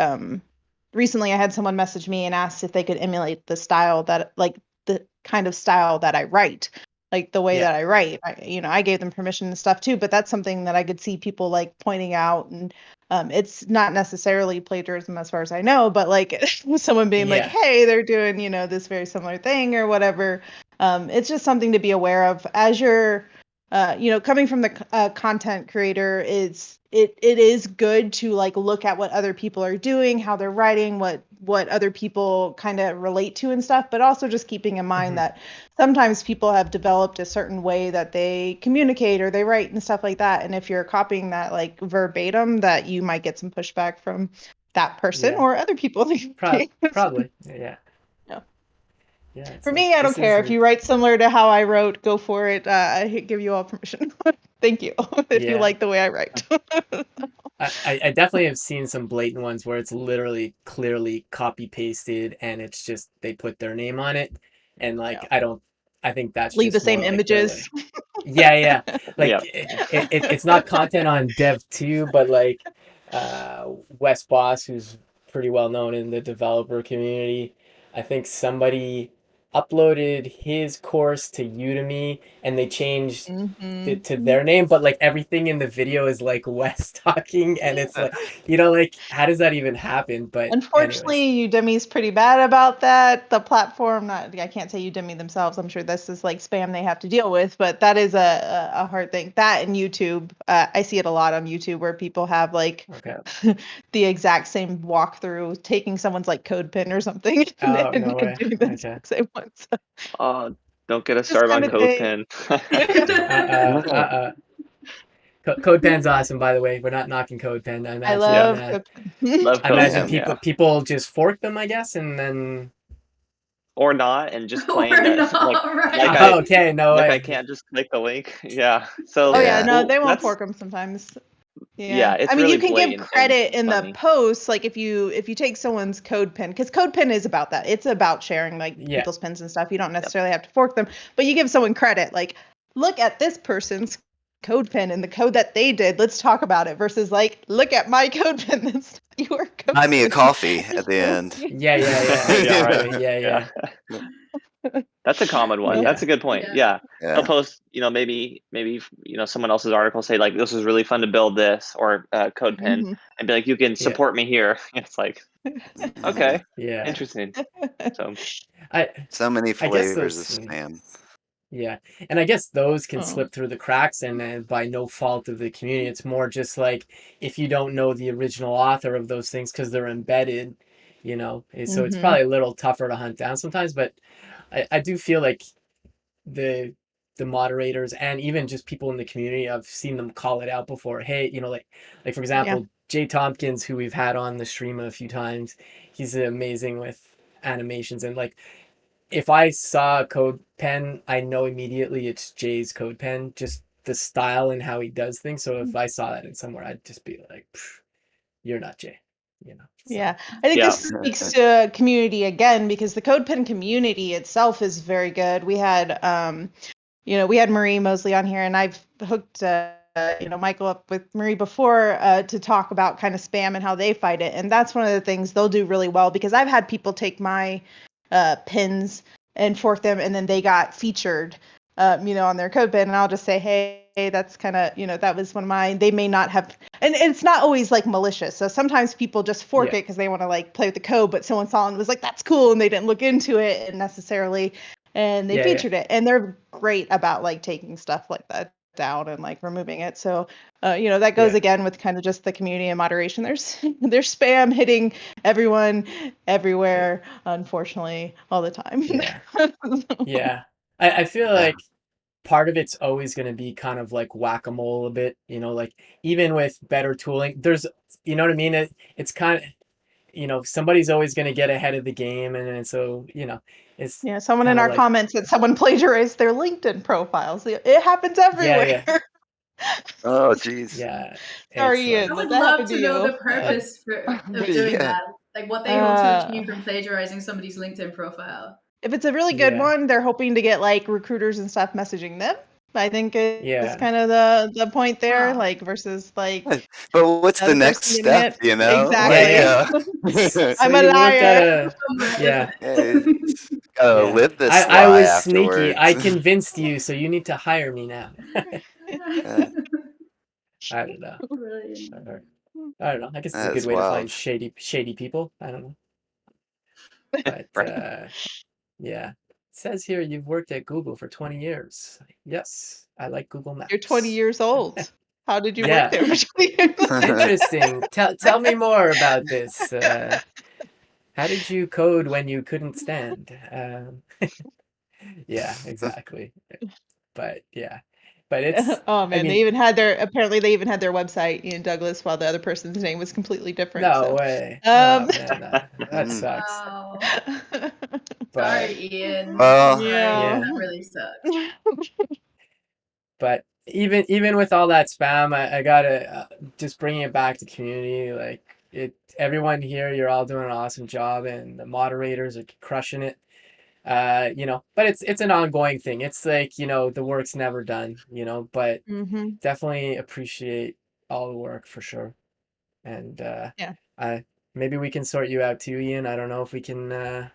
recently I had someone message me and asked if they could emulate the style that like the kind of style that I write. Like the way that I write, I gave them permission and stuff too, but that's something that I could see people like pointing out, and it's not necessarily plagiarism as far as I know, but like someone being like, hey, they're doing, this very similar thing or whatever. It's just something to be aware of as you're, coming from the content creator. It is good to like look at what other people are doing, how they're writing, what other people kind of relate to and stuff, but also just keeping in mind that sometimes people have developed a certain way that they communicate or they write and stuff like that. And if you're copying that like verbatim, that you might get some pushback from that person or other people. Probably. For me, I don't care. If you write similar to how I wrote, go for it. I give you all permission. Thank you. If you like the way I write. I definitely have seen some blatant ones where it's literally clearly copy pasted and it's just they put their name on it, and like I think that's leave just the same more like images. Like it's not content on Dev2, but like Wes Boss, who's pretty well known in the developer community, I think somebody uploaded his course to Udemy and they changed it to their name, but like everything in the video is like Wes talking, and it's like, like how does that even happen? But unfortunately, Udemy's pretty bad about that. The platform, I can't say Udemy themselves. I'm sure this is like spam they have to deal with, but that is a hard thing. That and YouTube, I see it a lot on YouTube where people have like the exact same walkthrough, taking someone's like code pin or something and doing the exact same one. So. Oh, don't get us started on CodePen. CodePen's awesome, by the way. We're not knocking CodePen. I love love I imagine people just fork them, I guess, and then or not, and just claim that I can't just click the link. So they won't fork them sometimes. It's I mean, really you can give credit in the post, like if you take someone's code pin, because code pin is about that. It's about sharing like people's pins and stuff. You don't necessarily have to fork them, but you give someone credit, like look at this person's code pin and the code that they did. Let's talk about it. Versus like, look at my code pin. That's your code. Buy me a coffee at the end. Yeah. That's a common one. That's a good point. They'll post, maybe someone else's article, say like, this was really fun to build this, or code pin, and be like, you can support me here. It's like, okay, interesting. So many flavors of spam. Yeah, and I guess those can slip through the cracks, and by no fault of the community. It's more just like if you don't know the original author of those things because they're embedded, so it's probably a little tougher to hunt down sometimes. But I do feel like the moderators and even just people in the community, I've seen them call it out before. Hey, like for example, Jay Tompkins, who we've had on the stream a few times, he's amazing with animations, and like if I saw a code pen, I know immediately it's Jay's code pen, just the style and how he does things. So if I saw that in somewhere, I'd just be like, you're not Jay. So. Yeah, I think this speaks to community again, because the CodePen community itself is very good. We had, we had Marie Mosley on here, and I've hooked, Michael up with Marie before to talk about kind of spam and how they fight it. And that's one of the things they'll do really well, because I've had people take my pins and fork them, and then they got featured on their code bin, and I'll just say, hey, that's kind of, that was one of mine. They may not have, and it's not always like malicious. So sometimes people just fork it because they want to like play with the code, but someone saw it and was like, that's cool, and they didn't look into it and necessarily, and they featured it, and they're great about like taking stuff like that down and like removing it. So that goes again with kind of just the community and moderation. There's spam hitting everyone everywhere, unfortunately, all the time. I feel like part of it's always going to be kind of like whack-a-mole a bit, like even with better tooling, there's, you know what I mean? It's kind of, somebody's always going to get ahead of the game. And so, it's someone in our comments said someone plagiarized their LinkedIn profiles. It happens everywhere. Oh, geez. Yeah. Sorry, Ian. I would love to know the purpose of doing that. Like what they hope to achieve from plagiarizing somebody's LinkedIn profile. If it's a really good one, they're hoping to get like recruiters and stuff messaging them. I think it's kind of the point there, like versus like. But what's the next step? Exactly. I'm a liar. Live this lie I was afterwards. sneaky. I convinced you, so you need to hire me now. I don't know. I don't know. I guess it's a good way to find shady people. I don't know. But yeah. It says here you've worked at Google for 20 years. Yes, I like Google Maps. You're 20 years old. How did you work there for 20 years? Interesting. Tell me more about this. How did you code when you couldn't stand? Yeah, exactly. But it's. Oh man, they even had their website, Ian Douglas, while the other person's name was completely different. No way. Oh man, that sucks. Wow. Sorry, Ian. That really sucks. But even with all that spam, I gotta just bringing it back to community. Like everyone here, you're all doing an awesome job, and the moderators are crushing it. But it's an ongoing thing. It's like, the work's never done, but definitely appreciate all the work for sure. And maybe we can sort you out too, Ian. I don't know if we can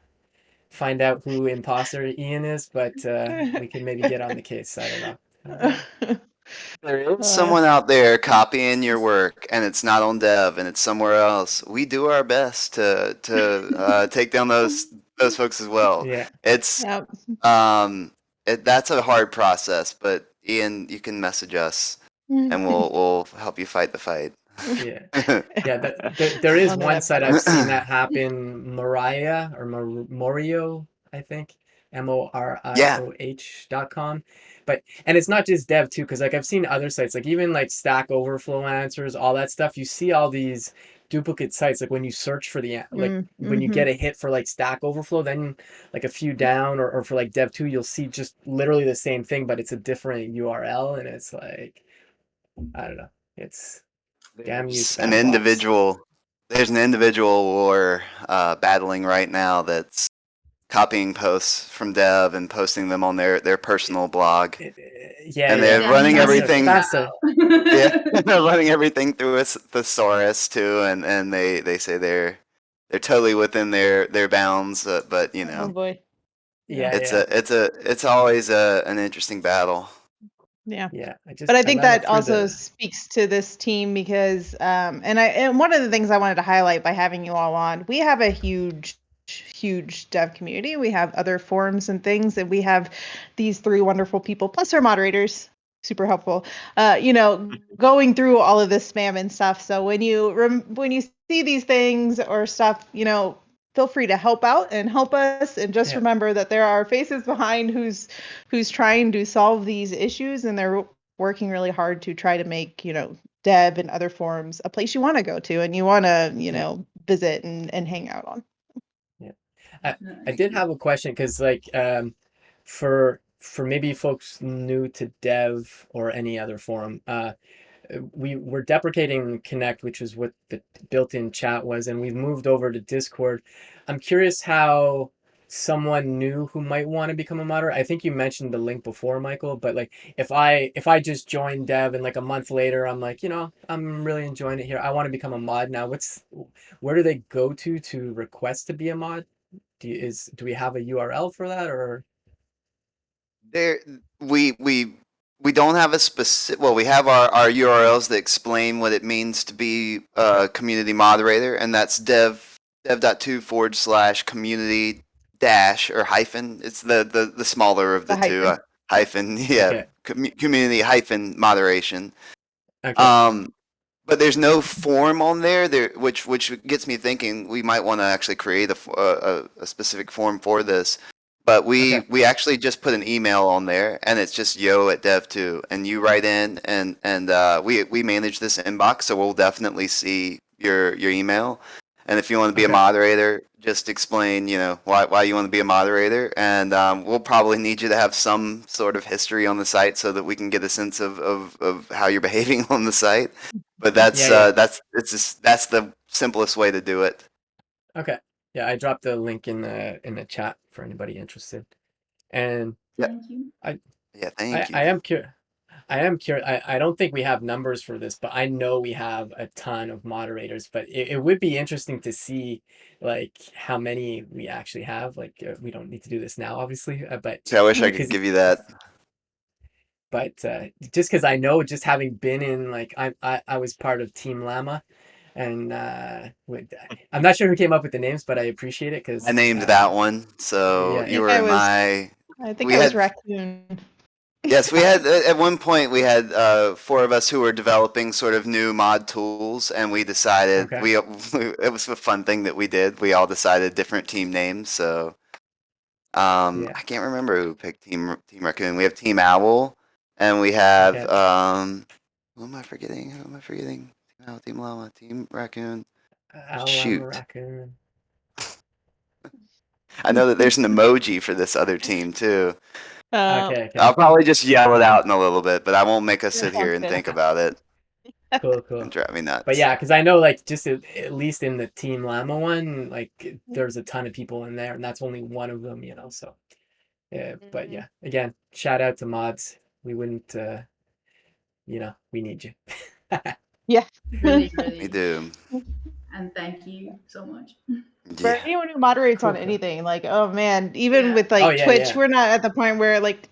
find out who imposter Ian is, but we can maybe get on the case. I don't know. There is someone out there copying your work, and it's not on Dev, and it's somewhere else. We do our best to take down those folks as well. Yeah, it's that's a hard process, but Ian, you can message us, and we'll help you fight the fight. There is one site I've seen that happen, Mariah or Morio, I think, MORIOH.com. And it's not just dev too, because like I've seen other sites, like even like Stack Overflow answers, all that stuff. You see all these duplicate sites, like when you search for the when you get a hit for like Stack Overflow, then like a few down, or for like dev 2, you'll see just literally the same thing, but it's a different URL, and it's like, I don't know, it's damn you. There's an individual war battling right now that's copying posts from dev and posting them on their personal blog. And they're running everything. They're running everything through a thesaurus too, and they say they're totally within their bounds, but Oh boy. It's always an interesting battle. Yeah. But I think that also speaks to this team because and one of the things I wanted to highlight by having you all on, we have a huge dev community. We have other forums and things, and we have these 3 wonderful people plus our moderators, super helpful, going through all of this spam and stuff. So when you see these things or stuff, feel free to help out and help us, and just remember that there are faces behind who's trying to solve these issues, and they're working really hard to try to make dev and other forums a place you want to go to and you want to visit and hang out on. I did have a question, because like for maybe folks new to dev or any other forum, we were deprecating Connect, which is what the built-in chat was, and we've moved over to Discord. I'm curious how someone new who might want to become a moderator, I think you mentioned the link before, Michael, but like if I just joined dev and like a month later I'm like, I'm really enjoying it here, I want to become a mod now, where do they go to request to be a mod? Do we have a URL for that, or? there we don't have a specific. Well, we have our URLs that explain what it means to be a community moderator, and that's dev.to/community dash or hyphen. It's the smaller of the two hyphen. Yeah, community hyphen moderation. Okay. But there's no form on there, which gets me thinking we might want to actually create a specific form for this. But we actually just put an email on there, and it's just yo@dev2, and you write in, and we manage this inbox, so we'll definitely see your email. And if you want to be a moderator, just explain, why you want to be a moderator, and we'll probably need you to have some sort of history on the site so that we can get a sense of how you're behaving on the site. But that's the simplest way to do it. Okay. Yeah, I dropped the link in the chat for anybody interested. And thank you. Thank you. I am curious. I don't think we have numbers for this, but I know we have a ton of moderators. But it would be interesting to see like how many we actually have. Like we don't need to do this now, obviously. But I wish I could give you that. But just because I know, just having been in, like I was part of Team Llama, and I'm not sure who came up with the names, but I appreciate it because I named that one. So you were my. I think I was Raccoon. Yes, we had at one point we had 4 of us who were developing sort of new mod tools, and we decided it was a fun thing that we did. We all decided different team names. So I can't remember who picked Team Raccoon. We have Team Owl, and we have who am I forgetting? Team Llama, Team Raccoon. Shoot. Raccoon. I know that there's an emoji for this other team too. Okay. I'll probably just yell it out in a little bit, but I won't make us sit here and think about it. Cool. And drive me nuts. But yeah, because I know, like, just at least in the Team Llama one, like, there's a ton of people in there, and that's only one of them, So, yeah. But yeah, again, shout out to mods. We wouldn't, we need you. Yeah. Really. We do. And thank you so much. For anyone who moderates on anything, like, oh man, even with like Twitch, we're not at the point where like,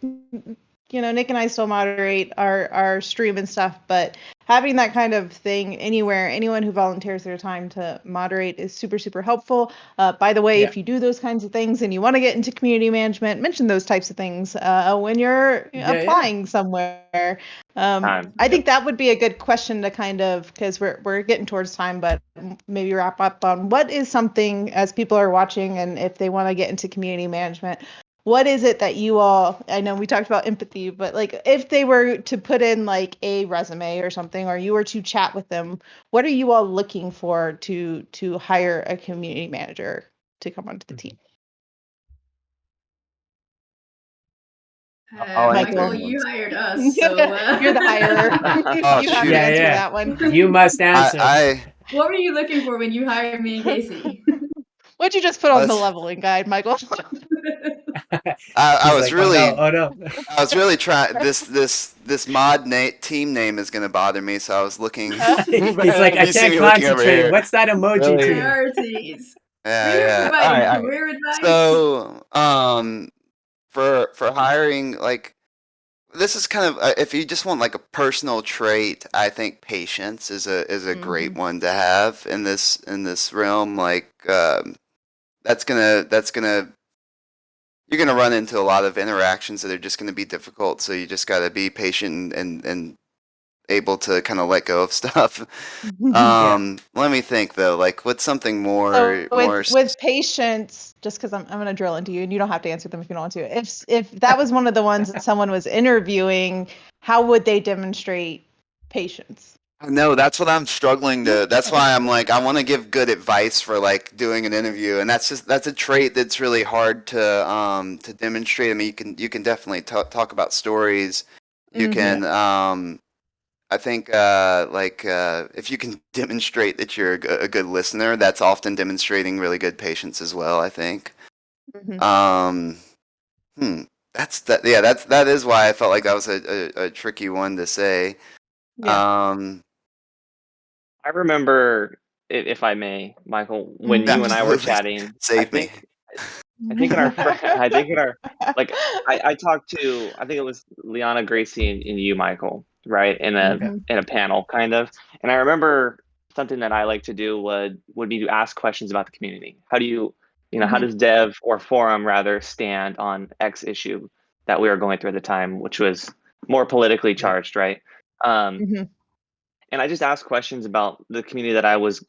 Nick and I still moderate our stream and stuff, but having that kind of thing anywhere, anyone who volunteers their time to moderate is super, super helpful. By the way, if you do those kinds of things and you want to get into community management, mention those types of things when you're applying somewhere. I think that would be a good question to kind of, because we're getting towards time, but maybe wrap up on what is something as people are watching and if they want to get into community management. What is it that you all, I know we talked about empathy, but like if they were to put in like a resume or something, or you were to chat with them, what are you all looking for to hire a community manager to come onto the team? Michael, you hired us, so you're the hirer. You have to answer that one. You must answer. What were you looking for when you hired me and Casey? What'd you just put on the leveling guide, Michael? I was like, really, oh no. I was really trying. This mod team name is gonna bother me, so I was looking. He's like, I can't concentrate. What's that emoji? Really? Priorities. Yeah. Providing career advice. So, for hiring, like, this is kind of if you just want like a personal trait, I think patience is a great one to have in this realm. Like, that's gonna you're gonna run into a lot of interactions that are just gonna be difficult. So you just gotta be patient and able to kind of let go of stuff. Let me think though. Like, what's something more with patience? Just because I'm gonna drill into you, and you don't have to answer them if you don't want to. If that was one of the ones that someone was interviewing, how would they demonstrate patience? No, that's what I'm struggling to. That's why I'm like, I want to give good advice for like doing an interview, and that's a trait that's really hard to demonstrate. I mean, you can definitely talk about stories. You can I think if you can demonstrate that you're a good listener, that's often demonstrating really good patience as well, I think. That is why I felt like that was a tricky one to say. I remember, if I may, Michael, when you and I were chatting. Save me. I think in our I think in our like I talked to, I think it was Liana, Gracie, and you, Michael, right, in a panel kind of, and I remember something that I like to do would be to ask questions about the community. How do you know, how does Dev or Forum rather stand on X issue that we were going through at the time, which was more politically charged, right? And I just asked questions about the community that I was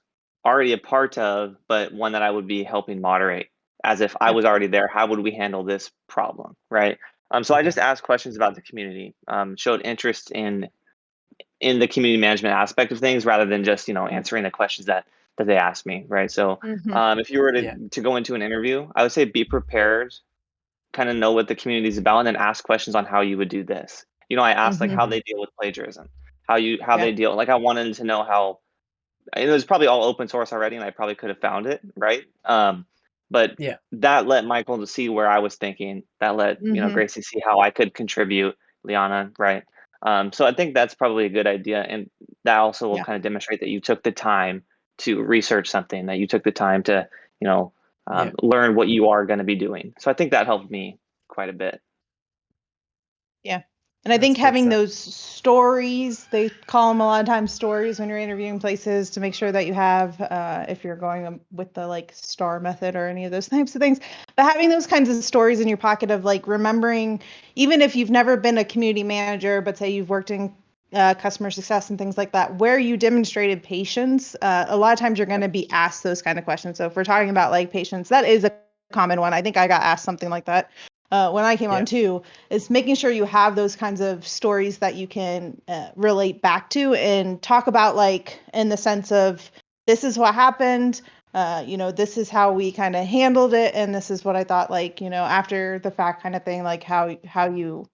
already a part of, but one that I would be helping moderate. As if I was already there, how would we handle this problem, right? So I just asked questions about the community, showed interest in the community management aspect of things rather than just, you know, answering the questions that they asked me, right? So if you were to go into an interview, I would say be prepared, kind of know what the community is about, and then ask questions on how you would do this. You know, I asked like how they deal with plagiarism, how they deal. Like I wanted to know how. It was probably all open source already, and I probably could have found it, right? But that let Michael to see where I was thinking. That let you know Gracie see how I could contribute, Liana, right? So I think that's probably a good idea, and that also will kind of demonstrate that you took the time to research something, that you took the time to, you know, learn what you are going to be doing. So I think that helped me quite a bit. Yeah. And I think having those stories, they call them a lot of times stories when you're interviewing places, to make sure that you have, if you're going with the like STAR method or any of those types of things, but having those kinds of stories in your pocket of like remembering, even if you've never been a community manager, but say you've worked in customer success and things like that, where you demonstrated patience, a lot of times you're going to be asked those kind of questions. So if we're talking about like patience, that is a common one. I think I got asked something like that when I came on too, is making sure you have those kinds of stories that you can relate back to and talk about, like in the sense of, this is what happened, you know, this is how we kind of handled it, and this is what I thought, like, you know, after the fact kind of thing, like how you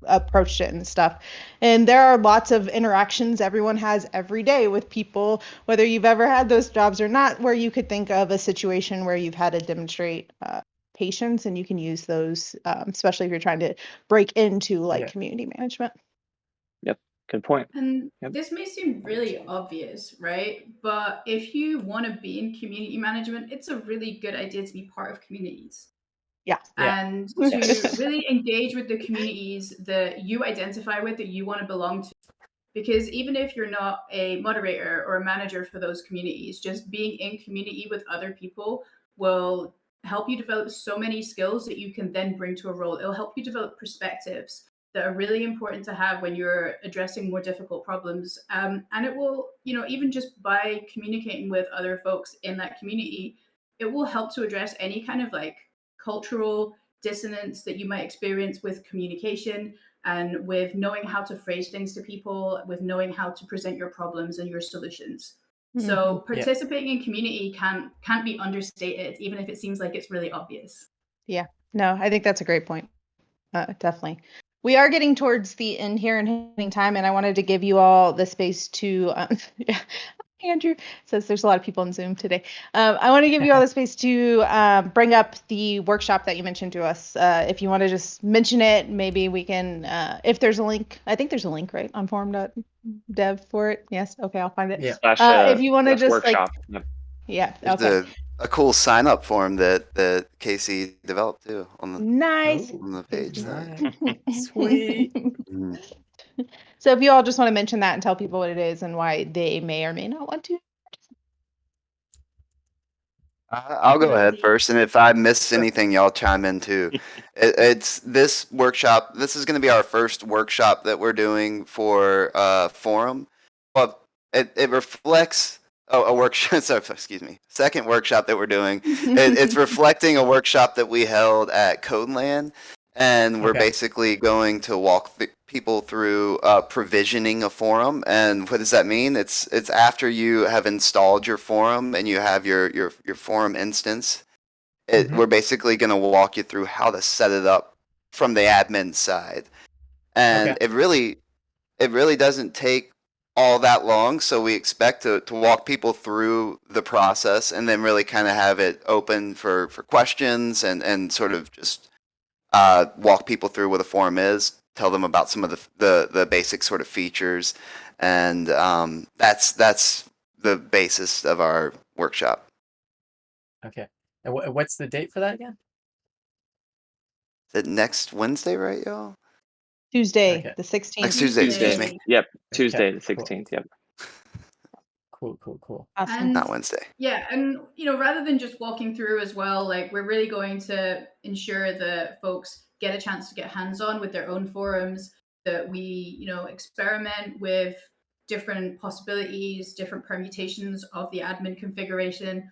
approached it and stuff. And there are lots of interactions everyone has every day with people, whether you've ever had those jobs or not, where you could think of a situation where you've had to demonstrate patience, and you can use those, especially if you're trying to break into like community management. Yep, good point. And this may seem really obvious, right? But if you want to be in community management, it's a really good idea to be part of communities. And to really engage with the communities that you identify with, that you want to belong to. Because even if you're not a moderator or a manager for those communities, just being in community with other people will help you develop so many skills that you can then bring to a role. It'll help you develop perspectives that are really important to have when you're addressing more difficult problems. And it will, you know, even just by communicating with other folks in that community, it will help to address any kind of like cultural dissonance that you might experience with communication, and with knowing how to phrase things to people, with knowing how to present your problems and your solutions. So participating in community can't be understated, even if it seems like it's really obvious. Yeah, no, I think that's a great point. Definitely. We are getting towards the end here and hitting time, and I wanted to give you all the space to Andrew says there's a lot of people on Zoom today. I want to give you all the space to bring up the workshop that you mentioned to us. If you want to just mention it, maybe we can, if there's a link, I think there's a link, right, on forum.dev for it. Yes. Okay, I'll find it. If you want to just workshop. Like, There's a cool sign up form that Casey developed too on the on the page. Sweet. So if you all just want to mention that and tell people what it is and why they may or may not want to. I'll go ahead first, and if I miss anything, y'all chime in too. It's this workshop. This is going to be our first workshop that we're doing for Forum. Well, it reflects a workshop. So, excuse me. Second workshop that we're doing. It's reflecting a workshop that we held at Codeland, and we're basically going to walk people through provisioning a forum. And what does that mean? It's after you have installed your forum and you have your forum instance. We're basically going to walk you through how to set it up from the admin side. And it really doesn't take all that long, so we expect to walk people through the process and then really kind of have it open for questions and sort of just walk people through what a forum is, tell them about some of the basic sort of features, and that's the basis of our workshop. Okay. And what's the date for that again? it next Wednesday, right, y'all? Tuesday, Okay. the 16th. Next Tuesday, excuse me. Yep, Okay, Tuesday the cool. 16th. Yep. Cool. Awesome. And Not Wednesday. yeah, and rather than just walking through as well, like we're really going to ensure that folks get a chance to get hands-on with their own forums, that we, experiment with different possibilities, different permutations of the admin configuration,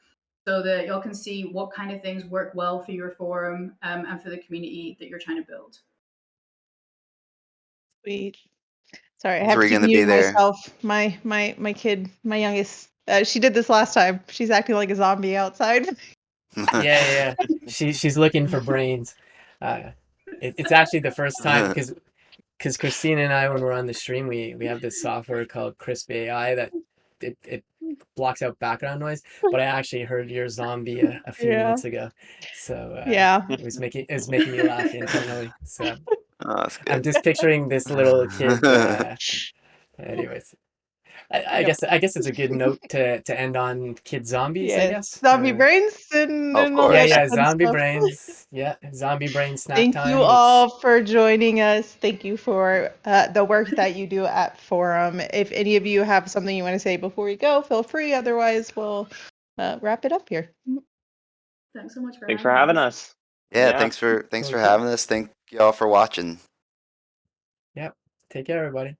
so that y'all can see what kind of things work well for your forum and for the community that you're trying to build. Sweet. Sorry, I Is have to Regan keep to be muting there? myself. My kid, my youngest, she did this last time. She's acting like a zombie outside. Yeah. She's looking for brains. It's actually the first time because Christina and I, when we're on the stream, we have this software called Crisp AI that it blocks out background noise. But I actually heard your zombie a few minutes ago, so Yeah. it was making me laugh internally. So Oh, that's good. I'm just picturing this little kid. Anyways, I guess it's a good note to end on kid zombies. I Yes. guess Zombie brains and, Of and all course. that yeah, fun zombie stuff. brains. Yeah, zombie brain snack Thank time. you all for joining us. Thank you for the work that you do at Forum. If any of you have something you want to say before we go, feel free. Otherwise, we'll wrap it up here. Thanks so much for Thanks for having us. Yeah, thanks for Cool. having us. Thank y'all for watching. Yep. Take care, everybody.